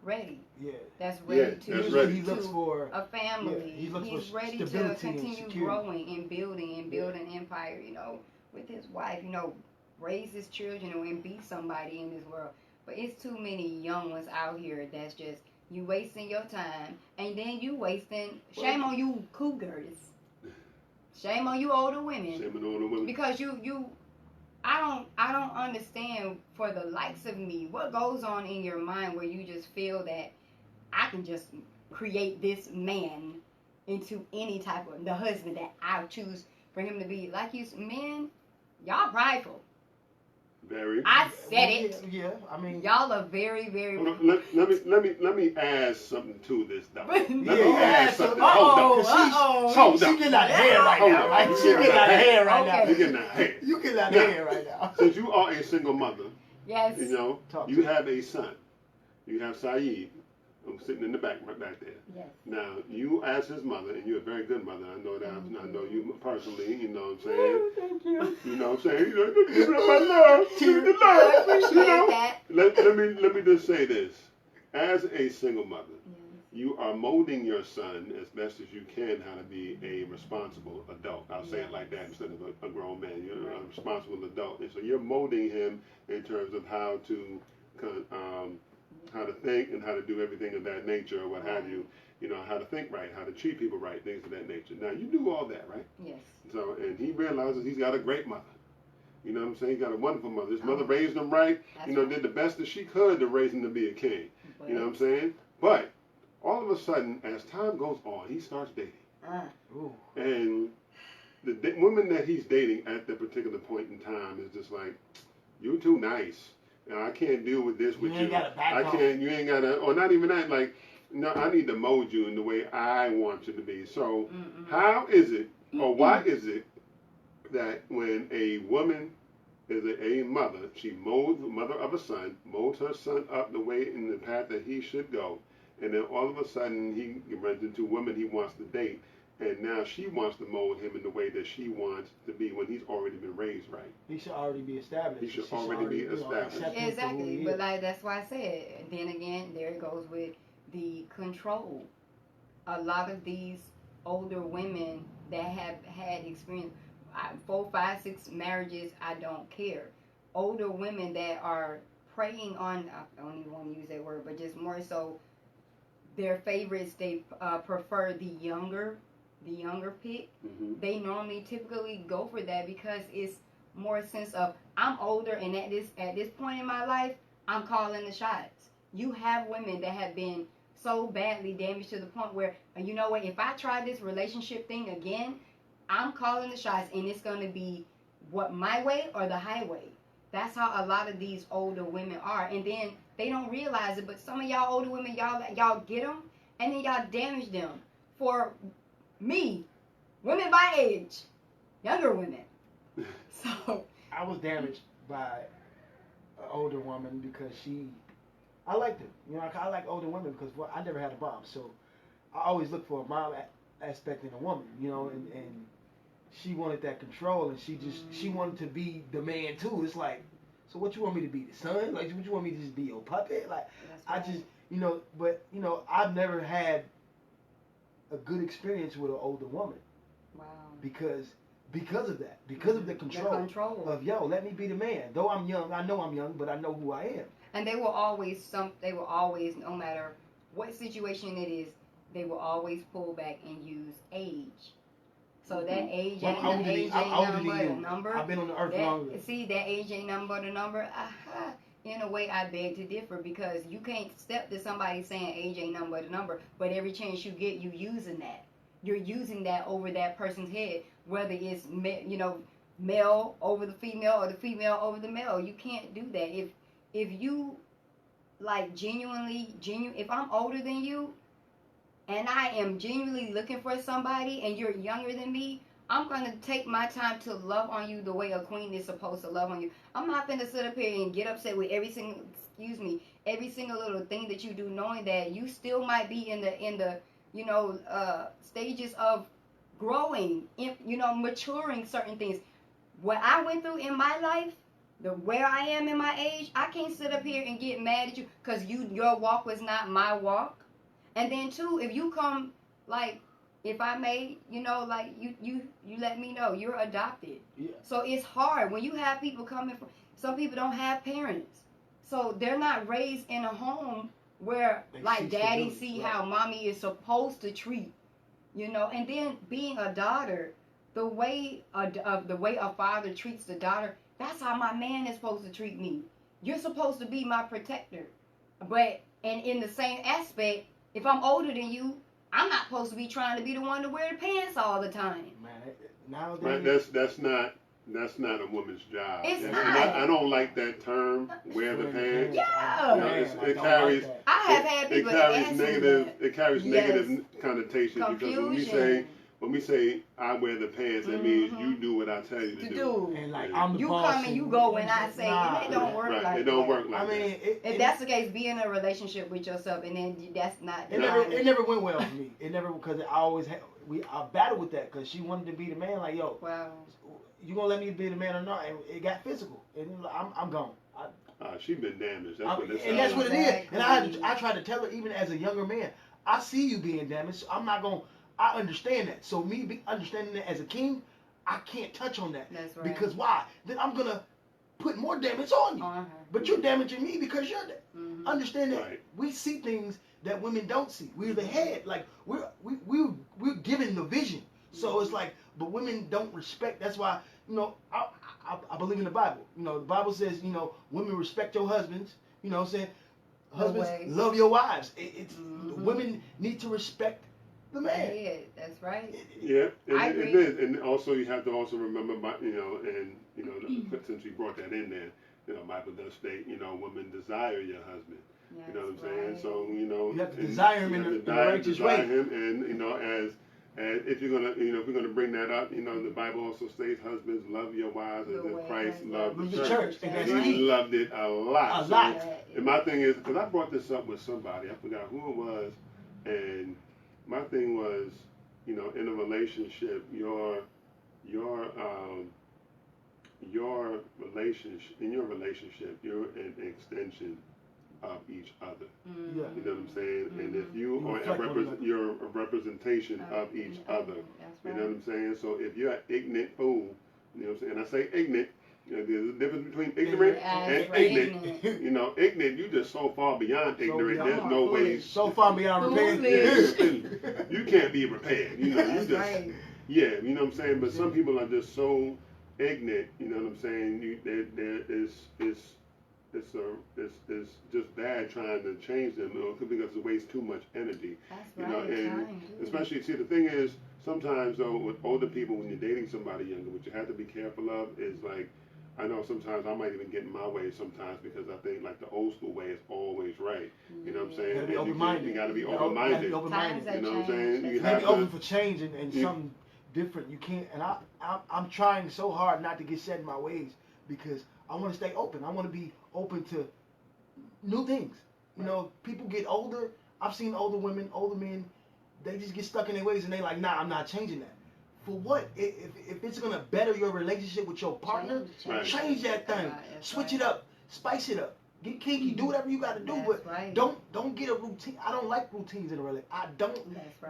ready. Yeah. That's ready to that's Usually ready. he looks for. a family. Yeah, he looks He's for ready to stability and continue security. growing and building an empire, with his wife, raise his children and be somebody in this world. But it's too many young ones out here that's just, you wasting your time and then you wasting, shame on you cougars. Shame on you older women. Shame on older women. Because I don't understand, for the likes of me, what goes on in your mind where you just feel that I can just create this man into any type of the husband that I choose for him to be. Like men, y'all prideful. Very. I said it. Yeah, I mean. Y'all are very, very. Hold on, let me add something to this though. Let me Yeah, add something. uh-oh, Hold up. She getting out of hair right Hold now. up. Right? She getting out of hair right Okay. now. You're getting out of hair. You getting out of Now, hair right now. Since you are a single mother, Yes. Talk you to have a son. You have Saeed, who's sitting in the back, right back there. Yes. Now, you as his mother, and you're a very good mother. I know that. I know you personally. You know what I'm saying? Thank you. You know what I'm saying? Give me my love. Give me the I love. appreciate that. Let me just say this. As a single mother, you are molding your son as best as you can how to be a responsible adult. I'll say it like that instead of a grown man. You're a responsible adult. And so you're molding him in terms of how to think and how to do everything of that nature or what have you. How to think right, how to treat people right, things of that nature. Now, you do all that, right? Yes. So, and he realizes he's got a great mother. You know what I'm saying? He got a wonderful mother. His mother raised him right. Did the best that she could to raise him to be a king. You know what I'm saying? But all of a sudden, as time goes on, he starts dating. And the woman that he's dating at that particular point in time is just like, you're too nice. Now, I can't deal with this with you. You ain't got a back you ain't got to, or not even that, like, no, I need to mold you in the way I want you to be. So, how is it, or why is it that when a woman is a mother. She molds the mother of a son, molds her son up the way in the path that he should go, and then all of a sudden he runs into a woman he wants to date, and now she wants to mold him in the way that she wants to be when he's already been raised right. He should already be established. He should already be established. Exactly, but like that's why I said. Then again, there it goes with the control. A lot of these older women that have had experience 4, 5, 6 marriages, I don't care. Older women that are preying on, I don't even want to use that word, but just more so their favorites, they prefer the younger pick. Mm-hmm. They normally typically go for that because it's more a sense of I'm older and at this point in my life, I'm calling the shots. You have women that have been so badly damaged to the point where, you know what, if I try this relationship thing again, I'm calling the shots and it's going to be what, my way or the highway. That's how a lot of these older women are. And then they don't realize it, but some of y'all older women, y'all get them and then y'all damage them. For me, women my age, younger women. So I was damaged by an older woman because I liked her. You know, I like older women because I never had a mom. So I always look for a mom aspect in a woman, you know, and she wanted that control, and she wanted to be the man too. It's like, so what you want me to be, the son? Like, what you want me to just be your puppet? Like, right. I just, you know, but you know, I've never had a good experience with an older woman. Wow. Because of that, because of the control of let me be the man. Though I'm young, I know I'm young, but I know who I am. And they will always, no matter what situation it is, they will always pull back and use age. So that age ain't a number. I've been on the earth longer. See, that age ain't nothing but a number. In a way, I beg to differ because you can't step to somebody saying age ain't nothing but a number, but every chance you get, you using that. You're using that over that person's head, whether it's male over the female or the female over the male. You can't do that. If you like genuine, if I'm older than you, and I am genuinely looking for somebody and you're younger than me, I'm going to take my time to love on you the way a queen is supposed to love on you. I'm not going to sit up here and get upset with every single little thing that you do, knowing that you still might be in the stages of growing, maturing certain things. What I went through in my life, where I am in my age, I can't sit up here and get mad at you because your walk was not my walk. And then too, if you come, like, if I may, you let me know you're adopted. Yeah. So it's hard when you have people coming from. Some people don't have parents, so they're not raised in a home where daddy see how mommy is supposed to treat, And then being a daughter, the way a father treats the daughter, that's how my man is supposed to treat me. You're supposed to be my protector, and in the same aspect. If I'm older than you, I'm not supposed to be trying to be the one to wear the pants all the time. Man, nowadays that's not a woman's job. It's not. I don't like that term, wear the pants. Yeah. It carries. I have had people ask negative. It carries negative connotation. Confusion. Because when we say I wear the pants, that means you do what I tell you to do. And like I'm the you boss. come and you go when I say, and it don't work like that. It don't work like that. I mean, if that's the case, be in a relationship with yourself, and then that's not. It never went well for me. It never, because I battled with that because she wanted to be the man. Like, yo, wow, you gonna let me be the man or not? And it got physical, and I'm gone. She been damaged. And that's what it is. And I tried to tell her, even as a younger man, I see you being damaged. So I'm not gonna. I understand that. So me understanding that as a king, I can't touch on that. That's right. Because why? Then I'm gonna put more damage on you. Uh-huh. But you're damaging me because you're that. Mm-hmm. Understand that we see things that women don't see. We're the head. Like we're given the vision. So it's like, but women don't respect. That's why I believe in the Bible. The Bible says women respect your husbands. Saying husbands love your wives. It's women need to respect the man. Yeah, that's right. Yeah, I agree. It is, and also you have to also remember, since we brought that in there, Bible does state, women desire your husband. Yes, you know what I'm saying? So you have to desire him in the righteous way. Him, and And if you're gonna, if we're gonna bring that up, the Bible also states, husbands, love your wives as if Christ loved the church. He loved it a lot. A lot. And my thing is, because I brought this up with somebody, I forgot who it was, and my thing was, in a relationship, your relationship, you're an extension of each other. Yeah. You know what I'm saying? And if you are you're a representation of each other. You know what I'm saying? So if you're an ignorant fool, you know what I'm saying? And I say ignorant, there's a difference between ignorant and ignorant. Ignorant, you just so far beyond ignorant. There's no way. So far beyond repair. Yeah, you can't be repaired. You just, yeah, you know what I'm saying? But some people are just so ignorant, you know what I'm saying? It's just bad trying to change them, because it wastes too much energy. That's right. And especially, see, the thing is, sometimes though, with older people, when you're dating somebody younger, what you have to be careful of is like, I know sometimes I might even get in my way sometimes because I think like the old school way is always right. You know what I'm saying? You gotta be open-minded. You gotta be open-minded. You know what I'm saying? You gotta be open for change and something different. You can't, and I'm trying so hard not to get set in my ways because I want to stay open. I want to be open to new things. People get older. I've seen older women, older men, they just get stuck in their ways and they like, nah, I'm not changing that. For what? If it's gonna better your relationship with your partner, change that thing. Switch it up, spice it up. Get kinky, do whatever you gotta do, but don't get a routine. I don't like routines in a relationship. I don't.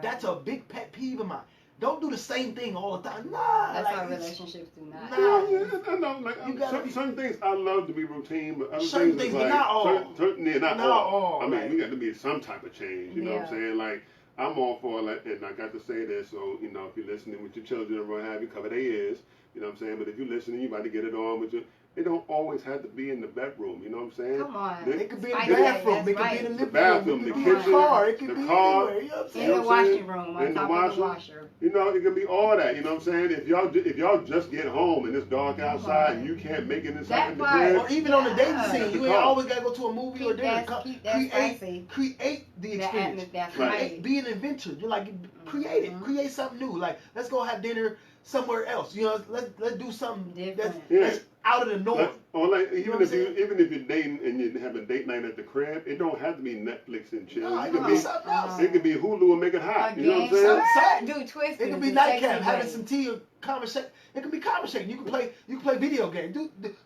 That's a big pet peeve of mine. Don't do the same thing all the time. Nah, that's how relationships do not. I know. Like some things I love to be routine, but other things but like, not all. Not all. I mean, right. we got to be some type of change. You know what I'm saying? Like I'm all for like, and I got to say this. So if you're listening with your children or what have you, cover their ears. You know what I'm saying? But if you're listening, you about to get it on with your. It don't always have to be in the bedroom. You know what I'm saying? Come on. It could be in the bathroom. It could be in the living room. The kitchen. kitchen. The car. It could be car, anywhere. You know what I'm saying? In the washing room. On top of the washer. It can be all that. You know what I'm saying? If y'all just get home and it's dark outside and you can't make it inside the crib, or even on the dating scene, you ain't always gotta go to a movie or dinner. Create the experience. Be an inventor. You're like create it. Create something new. Like let's go have dinner somewhere else. Let's do something that's out of the norm. Or like even if you're dating and you're having date night at the crib, it don't have to be Netflix and chill. No, it could be something else. It could be Hulu and make it hot. You know what I'm saying? Do twist. It could be nightcap, having some tea or conversation. It could be conversation. You can play video games.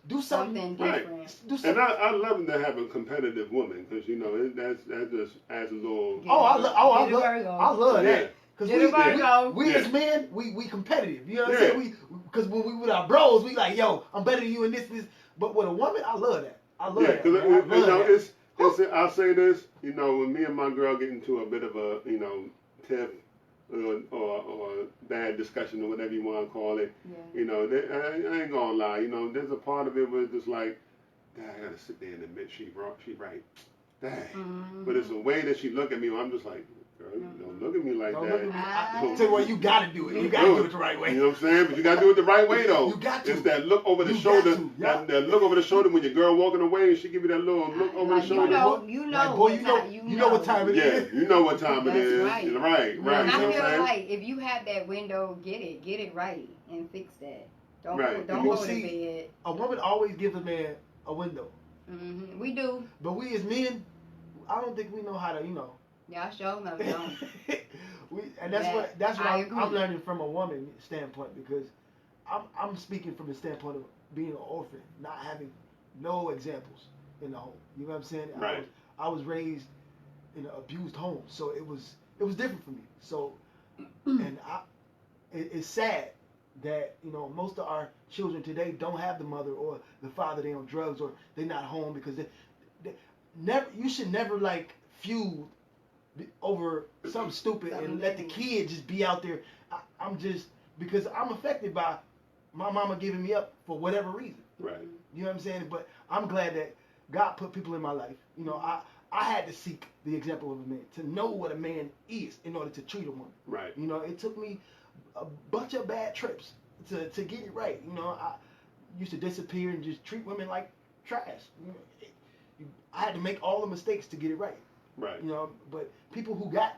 Do something different. Right. Do something. And I love to have a competitive woman because that just adds a little. I love that. Because we as men, we competitive. You know what I'm saying? Because when we with our bros, we like, yo, I'm better than you in this. But with a woman, I love that. I love that. Because I'll say this, when me and my girl get into a bit of a, tiff or bad discussion or whatever you want to call it, I ain't gonna lie, there's a part of it where it's just like, dang, I gotta sit there and admit she right. Dang. But it's a way that she look at me where I'm just like, don't look at me like that. Tell you what, you gotta do it. You gotta do it the right way. You know what I'm saying? But you gotta do it the right way though. You got to. It's that look over the shoulder. That look over the shoulder when your girl walking away and she give you that little look over the shoulder. You know what time it is. Yeah, you know what time it is. Right. Right. And I feel like if you have that window, get it right and fix that. Don't go to bed. A woman always gives a man a window. Mm-hmm. We do. But we as men, I don't think we know how to, Yeah, I sure know. And that's what I'm learning from a woman standpoint because I'm speaking from the standpoint of being an orphan, not having no examples in the home. You know what I'm saying? Right. I was raised in an abused home, so it was different for me. So, and it's sad that most of our children today don't have the mother or the father. They on drugs or they're not home because you should never like feud over something stupid and let the kid just be out there. I'm just because I'm affected by my mama giving me up for whatever reason. Right. You know what I'm saying? But I'm glad that God put people in my life. I had to seek the example of a man to know what a man is in order to treat a woman. Right. It took me a bunch of bad trips to get it right. I used to disappear and just treat women like trash. I had to make all the mistakes to get it right. Right. But people who got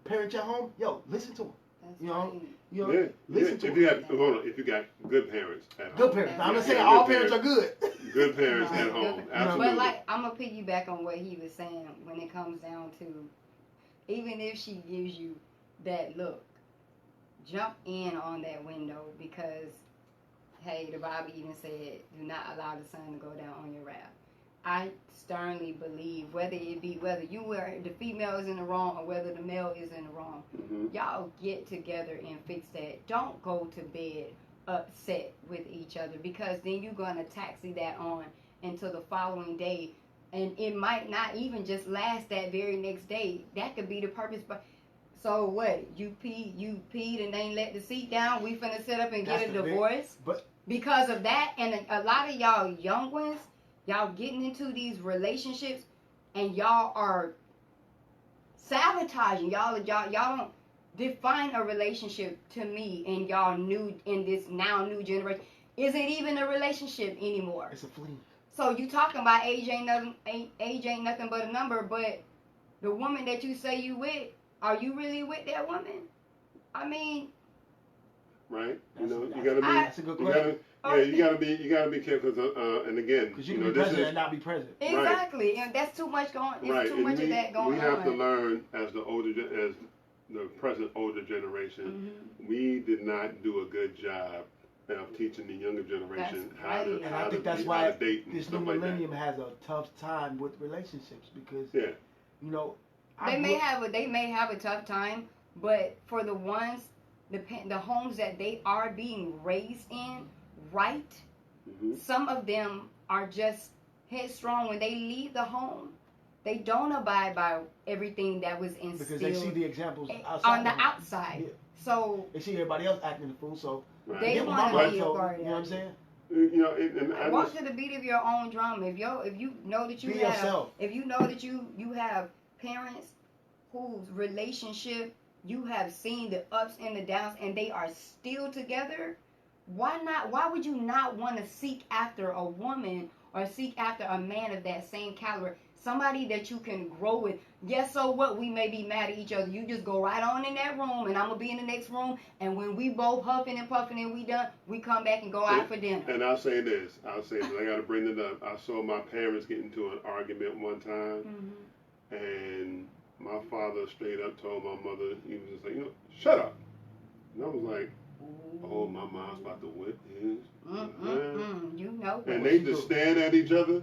parents at home, listen to them. That's You know, right. you know, Yeah, listen to if you it. have, hold on, if you got good parents at home. Good parents. I'm not saying Yeah, all good parents are good. Good parents Right. at home, Good- absolutely. But like, I'm gonna piggyback on what he was saying when it comes down to, even if she gives you that look, jump in on that window because, hey, the Bible even said, do not allow the sun to go down on your wrath. I sternly believe whether the female is in the wrong or whether the male is in the wrong, y'all get together and fix that. Don't go to bed upset with each other because then you're gonna taxi that on until the following day, and it might not even just last that very next day. That could be the purpose, but. So what? You peed and ain't let the seat down. We finna sit up and get a divorce because of that. And a lot of y'all young ones, y'all getting into these relationships, and y'all are sabotaging. Y'all don't define a relationship to me. And y'all new in this now new generation. Is it even a relationship anymore? It's a fling. So you talking about age ain't nothing but a number. But the woman that you say you with. Are you really with that woman? I mean, right? That's You a gotta be. That's a good question. You gotta be careful. And again, Because you can be president and not be president. Exactly, right. And that's too much going. There's Right. too much of that going on. We have to learn as the present older generation. We did not do a good job of teaching the younger generation how to And I think that's how why to date and this new stuff like that. millennium has a tough time with relationships because Yeah. you know They may have a tough time, but for the ones, the homes that they are being raised in, right? Some of them are just headstrong when they leave the home. They don't abide by everything that was instilled because they see the examples outside on the home. outside. Yeah. So They see everybody else acting a fool, so they get with want my to wife, be a so, part of you know what I'm saying? You know, and I walk just, to the beat of your own drum. If you know that you Be have, yourself. if you know that you have parents whose relationship you have seen the ups and the downs, and they are still together, why not? Why would you not want to seek after a woman or seek after a man of that same caliber? Somebody that you can grow with. Yes, so what? We may be mad at each other. You just go right on in that room, and I'm gonna be in the next room. And when we both huffing and puffing and we done, we come back and go out for dinner. And I'll say this. I got to bring it up. I saw my parents get into an argument one time, and my father straight up told my mother, he was just like, shut up. And I was like, oh, my mom's about to whip his. You know. And they just stared at each other,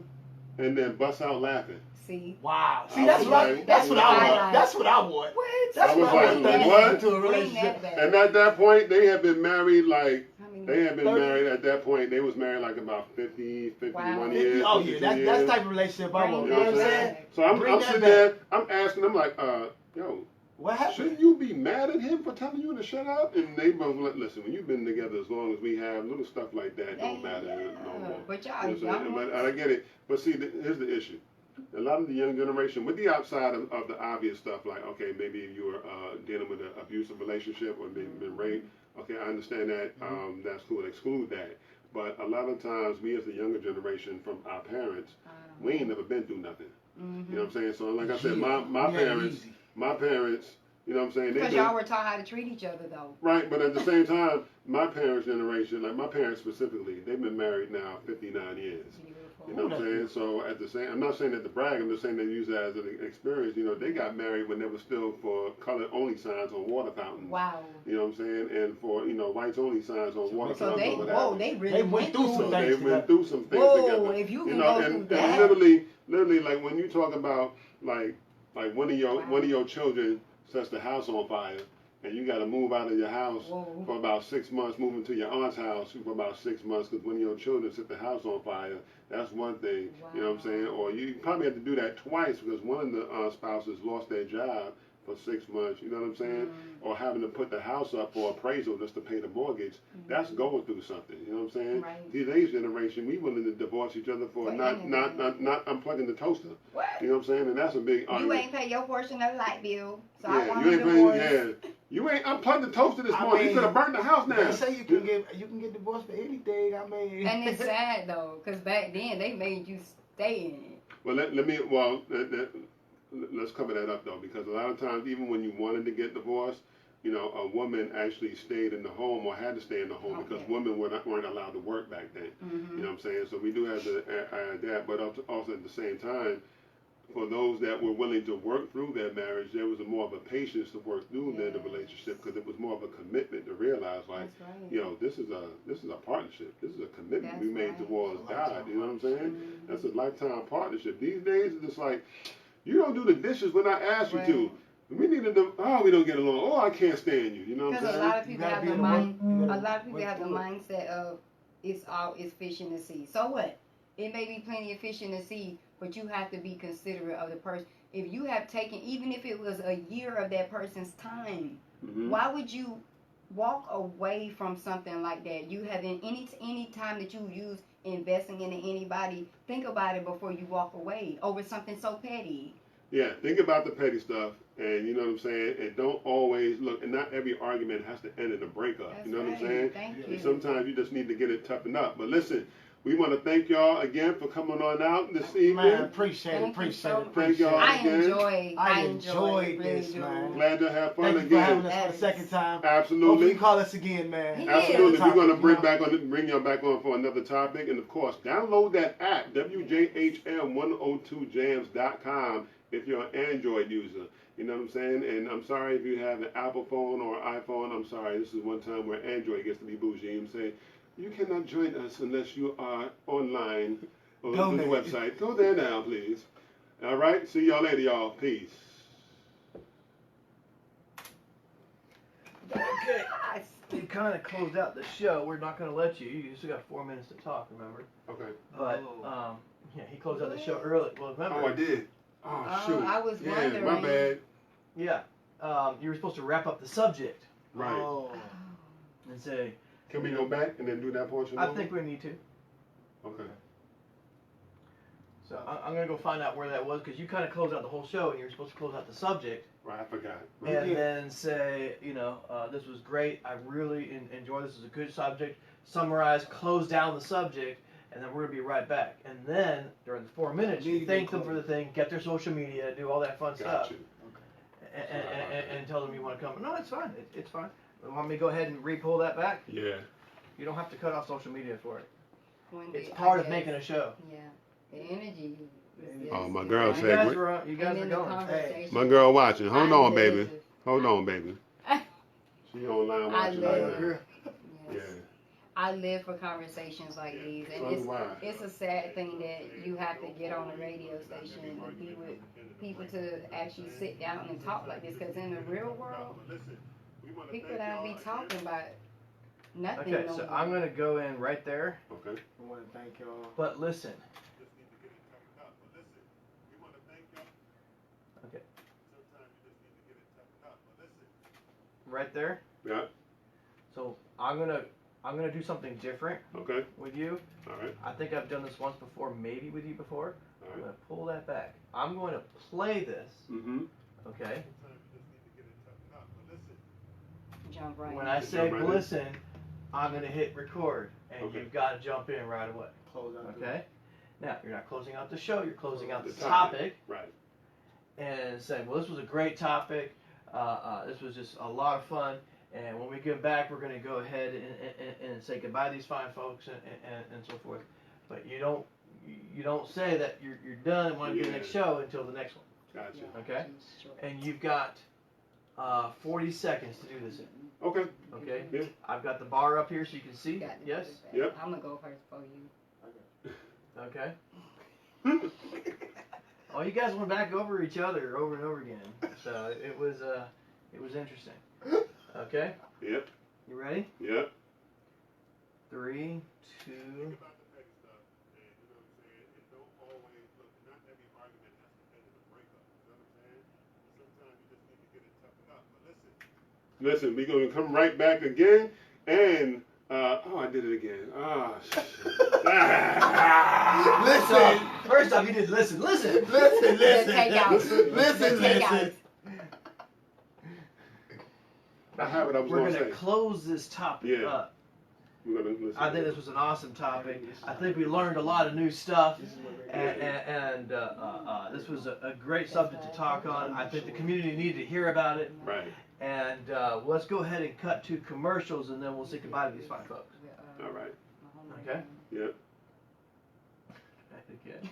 and then bust out laughing. See. Wow. See, I that's was what like, that's what I want. like- That's what I want. What? That's I was what I like, want. what? To a Bring relationship. that back. And at that point, they had been married like, I mean, they had been 30? married at that point. They was married like about 50, 51 Wow. years. Oh yeah, 52 that's years. the type of relationship I want. You You know what I'm saying? saying? So I'm Bring that sitting back. there, I'm asking them like, yo, What happened? shouldn't you be mad at him for telling you to shut up? And they both like, listen, when you've been together as long as we have, little stuff like that don't matter no more. But y'all You know what I'm young saying? But ones. I get it. But see, here's the issue. A lot of the young generation, with the outside of the obvious stuff, like, okay, maybe you were dealing with an abusive relationship or maybe been raped. Okay, I understand that. That's cool. Exclude that. But a lot of times, we as the younger generation from our parents, we ain't never been through nothing. You know what I'm saying? So, like I said, my parents, you know what I'm saying? Because y'all were taught how to treat each other, though. Right, but at the same time, my parents' generation, like my parents specifically, they've been married now 59 years. Beautiful. You know what I'm saying? So at the same, I'm not saying that to brag. I'm just saying they use that as an experience. You know, they got married when they were still for color-only signs on water fountains. Wow. You know what I'm saying? And for whites-only signs on water So fountains. they, or what whoa, have you. they really went through some some So they things went through some things Whoa, together. if you can know, go and through that. literally, like when you talk about like one of your children sets the house on fire, and you got to move out of your house for about 6 months, moving to your aunt's house for about 6 months, because one of your children set the house on fire. That's one thing, you know what I'm saying? Or you probably have to do that twice because one of the spouses lost their job for 6 months, you know what I'm saying? Or having to put the house up for appraisal just to pay the mortgage. That's going through something, you know what I'm saying? Right. Today's generation, we willing to divorce each other for not unplugging the toaster. What? You know what I'm saying? And that's a big argument. You ain't pay your portion of the light bill, so I Yeah, want you a ain't divorce. paying. Yeah, you ain't unplugged the toaster this I morning. You mean, could have burnt the house down. They say you can get divorced for anything. I mean, And it's sad though, because back then they made you stay in it. Well, let's cover that up though, because a lot of times, even when you wanted to get divorced, a woman actually stayed in the home or had to stay in the home because women weren't allowed to work back then. Mm-hmm. You know what I'm saying? So we do have to add that, but also at the same time, for those that were willing to work through their marriage, there was more of a patience to work through the relationship because it was more of a commitment to realize, like, this is a partnership. This is a commitment we made towards God. You know what I'm saying? Mm-hmm. That's a lifetime partnership. These days, it's just like, you don't do the dishes when I ask you to. We need to. We don't get along. Oh, I can't stand you. You know what I'm saying? Because a lot of people have the mindset of it's fish in the sea. So what? It may be plenty of fish in the sea, but you have to be considerate of the person. If you have taken, even if it was a year of that person's time, why would you walk away from something like that? You have any time that you use investing into anybody, think about it before you walk away over something so petty. Yeah, think about the petty stuff, and you know what I'm saying, and don't always look, and not every argument has to end in a breakup. That's you know right. what I'm saying? Thank you. And sometimes you just need to get it toughened up. But listen, we want to thank y'all again for coming on out this evening. Man, appreciate it. Thank y'all I again. enjoyed this, man. Glad to have fun Thank you for having again. us for the second time. Absolutely. Hope you call us again, man. Absolutely. Yeah. We're going to bring y'all back on for another topic. And of course, download that app, WJHM102jams.com, if you're an Android user. You know what I'm saying? And I'm sorry if you have an Apple phone or iPhone. I'm sorry. This is one time where Android gets to be bougie. You know what I'm saying? You cannot join us unless you are online or on the website. Go there now, please. All right. See y'all later, y'all. Peace. Okay. You kind of closed out the show. We're not going to let you. You still got 4 minutes to talk, remember? Okay. But, he closed out the show early. Well, remember. Oh, I did. Oh, shoot. I was wondering. My bad. Yeah. You were supposed to wrap up the subject. Right. And say. Can we go back and then do that portion? I think we need to. Okay. So I'm going to go find out where that was because you kind of closed out the whole show and you were supposed to close out the subject. Right, I forgot. And then say, this was great. I really enjoyed this. It was a good subject. Summarize, close down the subject, and then we're going to be right back. And then during the 4 minutes, you thank them for the thing, get their social media, do all that fun stuff. Okay. And tell them you want to come. No, it's fine. It's fine. Want me to go ahead and re-pull that back? Yeah. You don't have to cut off social media for it. It's I part of guess. making a show. Yeah. The energy. Oh, my girl said. You guys are going. Hey. My girl watching. Hold on, baby. Hold on, baby. She online watching right now. Yeah. I live for conversations like these, and it's a sad thing that you have to get on a radio station and be with people to actually sit down and talk like this. Because in the real world, people don't be talking about nothing. Okay, so I'm gonna go in right there. Okay. I want to thank y'all. But listen. Okay. Right there. Yeah. So I'm gonna do something different. Okay. With you. All right. I think I've done this once before, maybe with you before. All I'm right. gonna pull that back. I'm going to play this. Mm-hmm. Okay. Jump right When in. I say Jump right in. listen, I'm gonna hit record, and Okay. you've got to jump in right away. Close out. Okay. Now you're not closing out the show. You're closing out the The topic. topic. Right. And saying, well, this was a great topic. This was just a lot of fun. And when we get back, we're going to go ahead and say goodbye to these fine folks and so forth. But you don't say that you're done and want to get the next show until the next one. Gotcha. Okay. And you've got 40 seconds to do this in. Okay. Okay. Yeah. I've got the bar up here so you can see. Got it. Yes. Yep. I'm gonna go first for you. Okay. Oh, you guys went back over each other over and over again. So it was interesting. Okay. Yep. You ready? Yep. 3, 2. Listen, we're going to come right back again, and, I did it again. Listen. First off, you did listen. Listen. I have it, I was We're going going to to say. close this topic up. We're going to listen. I think this was an awesome topic. I think we learned a lot of new stuff, and this was a great subject to talk on. I think the community needed to hear about it. Right. And let's go ahead and cut to commercials, and then we'll say goodbye to these fine folks. All right. Okay? Yep. Again.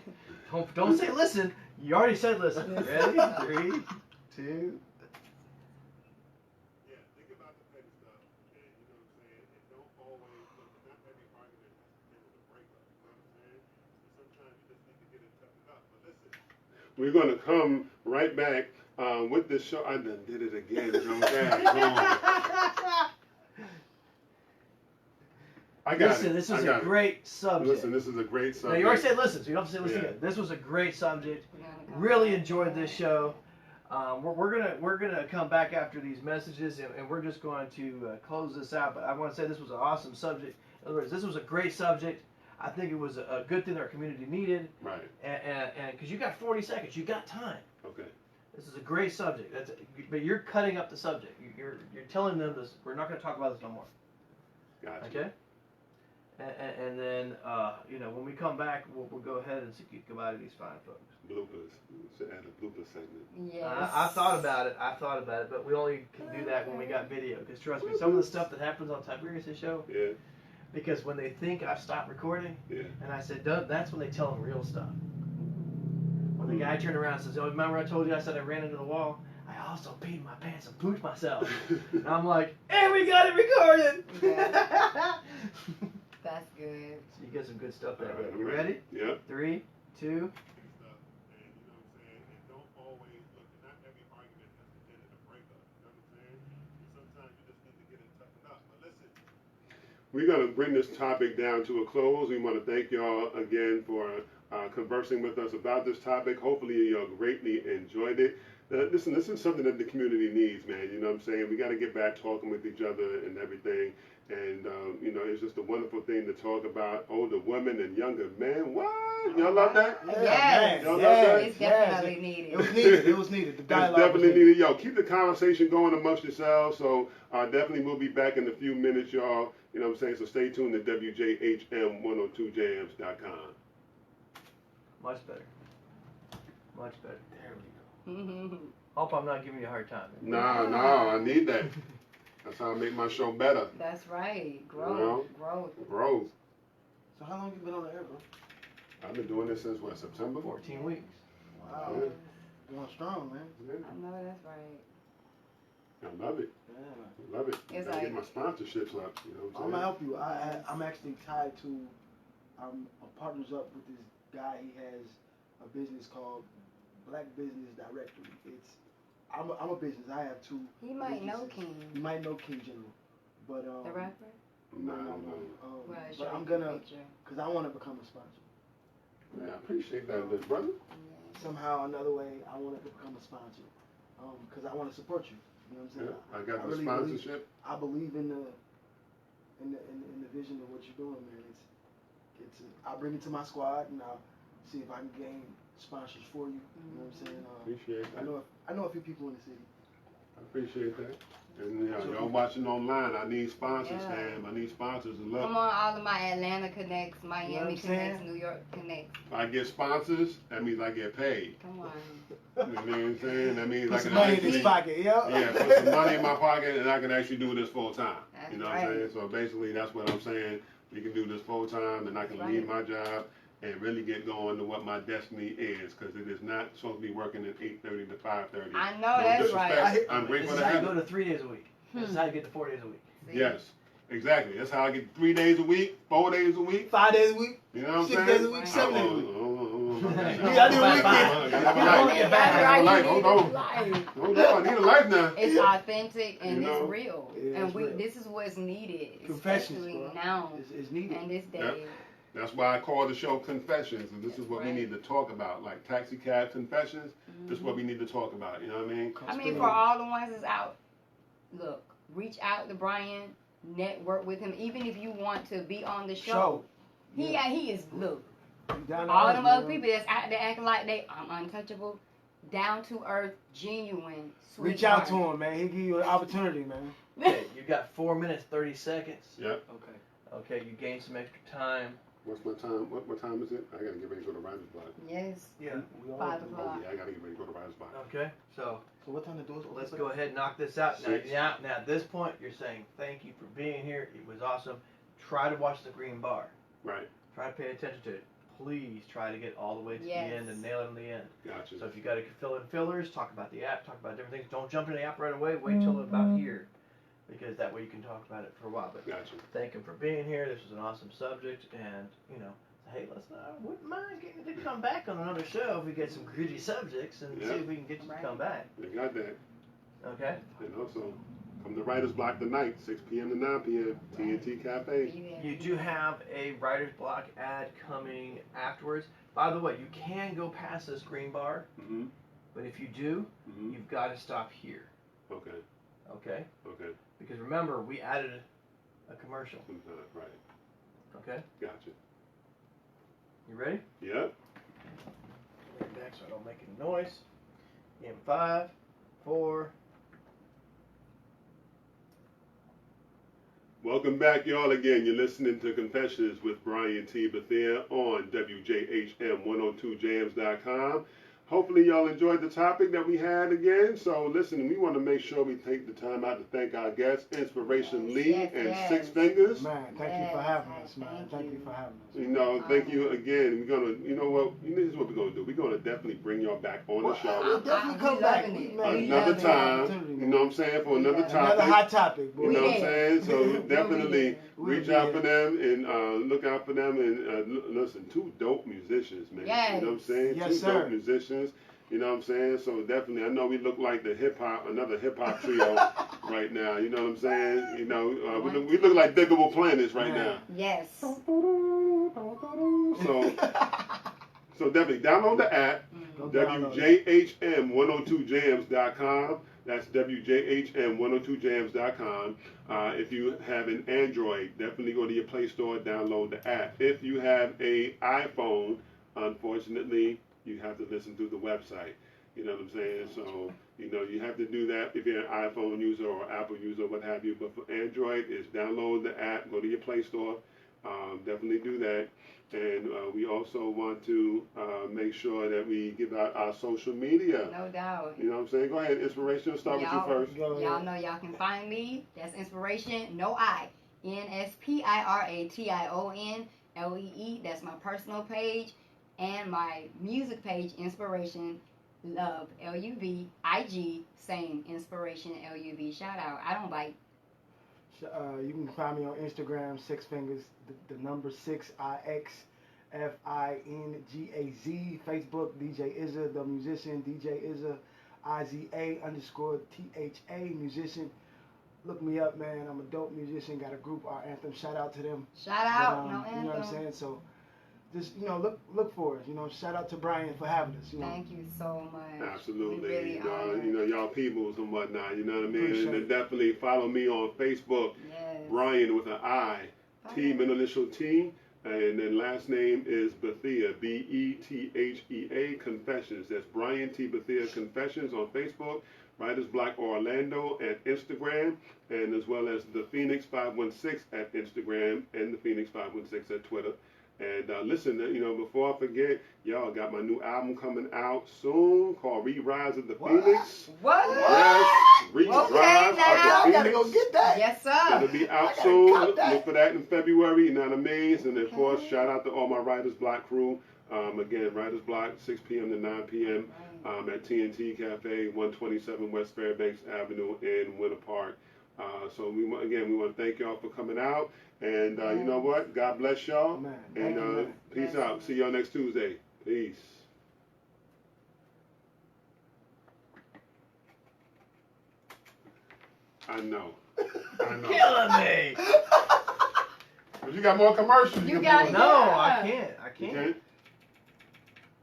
Don't say listen. You already said listen. Ready? 3, 2. Yeah, think about the petty stuff, and you know what I'm saying? And don't always look, not every argument has to end with a breakup, you know what I'm saying? And sometimes you just need to get it toughened up. But listen, we're going to come right back with this show. I done did it again, Joe. Listen, this is a great subject. Listen, this is a great subject. Now, you already said listen, so you don't have to say listen Yeah. again. This was a great subject. Really enjoyed this show. We're gonna come back after these messages, and we're just going to close this out. But I want to say this was an awesome subject. In other words, this was a great subject. I think it was a good thing our community needed. Right. And because you got 40 seconds, you got time. Okay. This is a great subject. But you're cutting up the subject. You're telling them this. We're not going to talk about this no more. Gotcha. Okay. And then when we come back, we'll go ahead and say goodbye to these fine folks. Bloopers. We should add a blooper segment. Yes. I thought about it, but we only can do that when we got video. Because trust me, some of the stuff that happens on Tiberius' show, Yeah. because when they think I've stopped recording, Yeah. and I said, that's when they tell them real stuff. When the guy turned around and says, remember I told you I said I ran into the wall? I also peed my pants and pooped myself. And I'm like, and we got it recorded! Yeah. That's good. So you get some good stuff there. All right, You I'm ready? Yep. 3, 2. We're going to bring this topic down to a close. We want to thank y'all again for conversing with us about this topic. Hopefully you greatly enjoyed it. Listen, this is something that the community needs, man. You know what I'm saying? We got to get back talking with each other and everything. And, it's just a wonderful thing to talk about older women and younger men. What? Y'all love that? Yes. Y'all Yes. love that? It's definitely needed. It was needed. It was needed. The It's dialogue definitely was needed. needed. Yo, keep the conversation going amongst yourselves. So definitely we'll be back in a few minutes, y'all. You know what I'm saying? So stay tuned to WJHM102jams.com. Much better. Much better. There we go. Hope I'm not giving you a hard time. No, I need that. That's how I make my show better. That's right. Growth. You know? Growth. So how long you been on the air, bro? I've been doing this since, September? 14 weeks. Wow. Yeah. Going strong, man. Yeah. I know that's right. I love it. Yeah. I love it. It's Gotta get like- my sponsorships up. You know what I'm I'm gonna help you. I'm actually tied to. I'm partners up with this guy. He has a business called Black Business Directory. I'm a business. I have 2. He might know businesses. King. You might know King General, but The rapper? you might not know. Well, I But showed I'm you gonna, the picture. cause I want to become a sponsor. Yeah, I appreciate that, good brother. Yeah. Somehow, another way, I want to become a sponsor. Cause I want to support you. You know what I'm saying? Yeah, I got the really sponsorship. I believe in the vision of what you're doing, man. I'll bring it to my squad and I'll see if I can gain sponsors for you. You know what I'm saying? Appreciate that. I know a few people in the city. I appreciate that. And y'all watching online, I need sponsors, fam. I need sponsors. And look, Come on, all of my Atlanta connects, Miami You know what I'm connects, saying? New York connects. if I get sponsors, that means I get paid. Come on. You know what I'm saying? That means I Put can some money in actually, his pocket, yeah, put some money in my pocket and I can actually do this full time. That's You know what right. I'm saying? So basically that's what I'm saying. We can do this full time and I can That's leave right. my job and really get going to what my destiny is, because it is not supposed to be working at 8:30 to 5:30. I know that's disrespect. right. I'm This grateful is to how you have go it. to 3 days a week. This is how you get to 4 days a week. See? Yes, exactly. That's how I get 3 days a week, 4 days a week. 5 days a week, You know what I'm 6 saying? days a week, 7 days a week. Yeah, I do weekend. I have a life. Yeah, I have a life. Hold on. Life. Hold on. I need a life now. It's authentic and You know? it's real. Yeah, and it's real. this is what's needed, Confessions, especially bro. now It's needed. and this day. Yep. That's why I call the show Confessions, and this is what we Right. need to talk about, like taxi cab confessions. This is what we need to talk about. You know what I mean? I mean, for all the ones that's out, look, reach out to Brian, network with him, even if you want to be on the show. He is, look, Down to all earth, them man. other people that's out there acting like I'm untouchable, down to earth, genuine, sweet Reach out to heart. him, man. He'll give you an opportunity, man. Okay, you got 4 minutes, 30 seconds. Yep. Okay. Okay, you gain some extra time. What's my time? What time is it? I gotta get ready to go to Writer's Block. Yes. Yeah. We all 5 do. Oh o'clock. yeah, I gotta get ready to go to Writer's Block. Okay. So So what time the doors open? let's go ahead and knock this out. Now, 6. now at this point, you're saying thank you for being here. It was awesome. Try to watch the green bar. Right. Try to pay attention to it. Please try to get all the way to Yes. the end and nail it in the end. Gotcha. So if you got to fill in fillers, talk about the app, talk about different things. Don't jump into the app right away. Wait till about here, because that way you can talk about it for a while. But Gotcha. thank him for being here. This was an awesome subject, and hey, I wouldn't mind getting to come back on another show if we get some gritty subjects and see if we can get you to come back. You got that. Okay. And also, come to Writer's Block tonight, 6 p.m. to 9 p.m. TNT Cafe. Be there. You do have a writer's block ad coming afterwards. By the way, you can go past this green bar, Mm-hmm. but if you do, Mm-hmm. you've got to stop here. Okay. Okay? Okay. Because remember, we added a commercial. Right. Okay? Gotcha. You ready? Yep. Lay it back so I don't make any noise. In 5, 4. Welcome back, y'all. Again, you're listening to Confessions with Brian T. Bethea on WJHM102jams.com. Hopefully, y'all enjoyed the topic that we had again. So, listen, we want to make sure we take the time out to thank our guests, Nspiration Lee Yes, and yes. 6 Fingers. Man, thank you for Yes, having us, man. thank Thank you you. for having us. You know, thank you again. We're gonna, you know what? This is what we're gonna do. We're gonna definitely bring y'all back on the We'll show definitely We come back. loving it. Man, We another loving time. opportunity, You man. know what I'm saying? For another Yeah. topic. Another hot topic, boy. You know what I'm Yeah. saying? So We'll be definitely there. We'll reach be out there. for them and look out for them and listen. 2 dope musicians, man. Yes. You know what I'm saying? Yes, 2 sir. dope musicians. You know what I'm saying? So definitely, I know we look like the another hip hop trio right now. You know what I'm saying? You know, we look like Diggable Planets right now. Yes. So definitely download the app. Go download it. WJHM102jams.com. That's WJHM102jams.com. If you have an Android, definitely go to your Play Store, download the app. If you have a iPhone, unfortunately, you have to listen through the website. You know what I'm saying? So, you know, you have to do that if you're an iPhone user or Apple user, what have you. But for Android, it's download the app, go to your Play Store. Definitely do that. And we also want to make sure that we give out our social media. No doubt. You know what I'm saying? Go ahead, Inspiration. Start with you Y'all- first. Go ahead. Y'all know y'all can find me. That's Inspiration, no I. NspirationLee. That's my personal page. And my music page, Inspiration Love, LUV, IG, same, Inspiration LUV. Shout out. I don't bite. You can find me on Instagram, 6 Fingers, the number 6 IXFINGAZ. Facebook, DJ Izza, the musician, DJ Izza, IZA_THA, musician. Look me up, man. I'm a dope musician. Got a group, our anthem. Shout out to them. Shout out. But, No you know what I'm anthem. saying? So, just look for us. Shout out to Brian for having us. Thank you so much. Absolutely. We really are. Y'all peoples and whatnot. You know what I mean? Appreciate And then it. definitely follow me on Facebook, Yes. Brian with an I, T, middle initial T, and then last name is Bethea, BETHEA Confessions. That's Brian T. Bethea Confessions on Facebook, Writers Block Orlando at Instagram, and as well as the Phoenix 516 at Instagram and the Phoenix 516 at Twitter. And listen, before I forget, y'all got my new album coming out soon called Re-Rise of the What? Phoenix. What? Yes, Re-Rise Okay, of now. I the gotta Phoenix. go get that. Yes, It'll sir. be I out gotta soon. cop that. Look for that in February. You know what I mean? And of course, Okay. shout out to all my Writers Block crew. Again, Writers Block, 6 p.m. to 9 p.m. At TNT Cafe, 127 West Fairbanks Avenue in Winter Park. So we want to thank y'all for coming out. And you know what? God bless y'all. Man, And thank you, man. peace out. See y'all next Tuesday. Peace. I know. Killing me. But you got more commercials. You can got do. it. No, Yeah. I can't. You can't?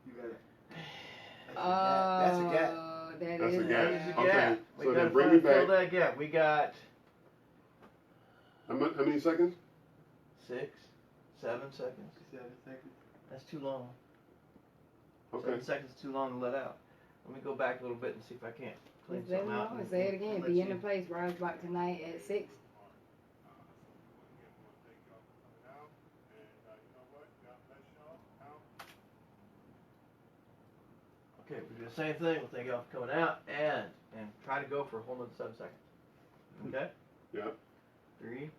You got it. That's a gap. That That's is a gap. That is a Okay, gap. We so gotta then bring fill me back. that gap. We got How many seconds? 6, 7 seconds. 7 seconds. That's too long. Okay. 7 seconds is too long to let out. Let me go back a little bit and see if I can't clean Just let something me out. know. and- Say it again. and let Be in you- the place. Rise Block tonight at 6. And you know what? Okay, we do the same thing. We'll thank y'all for coming out and try to go for a whole nother 7 seconds. Okay? Yeah. 3,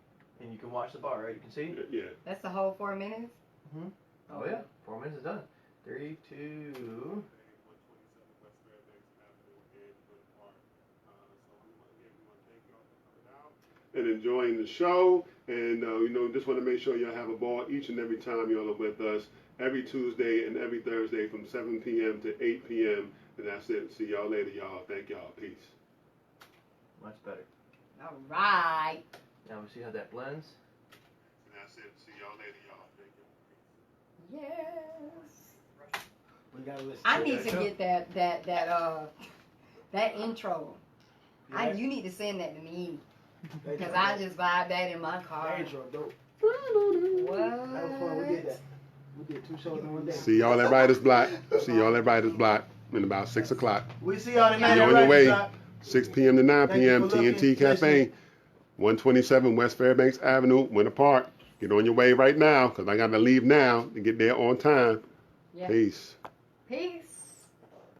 and you can watch the bar, right? You can see? Yeah. That's the whole 4 minutes? Mm-hmm. Oh, yeah. 4 minutes is done. 3, 2. And enjoying the show, and just want to make sure y'all have a ball each and every time y'all are with us, every Tuesday and every Thursday from 7 p.m. to 8 p.m. And that's it. See y'all later, y'all. Thank y'all. Peace. Much better. All right. Now we see how that blends. And that's it. See y'all later, y'all. Thank you. Yes. We gotta listen. I need to get that intro. Yeah. You need to send that to me. That Because intro I dope. just vibe that in my car. That intro dope. What? That was fun. We did that. We did 2 shows in one day. See y'all at Writer's Block. See y'all at Writer's Block in about 6 o'clock. We see y'all tonight. Be at on your Writer's way. Block. 6 p.m. to 9 Thank you p.m. for looking, TNT Cafe, listening. 127 West Fairbanks Avenue, Winter Park. Get on your way right now, because I got to leave now to get there on time. Yeah. Peace. Peace.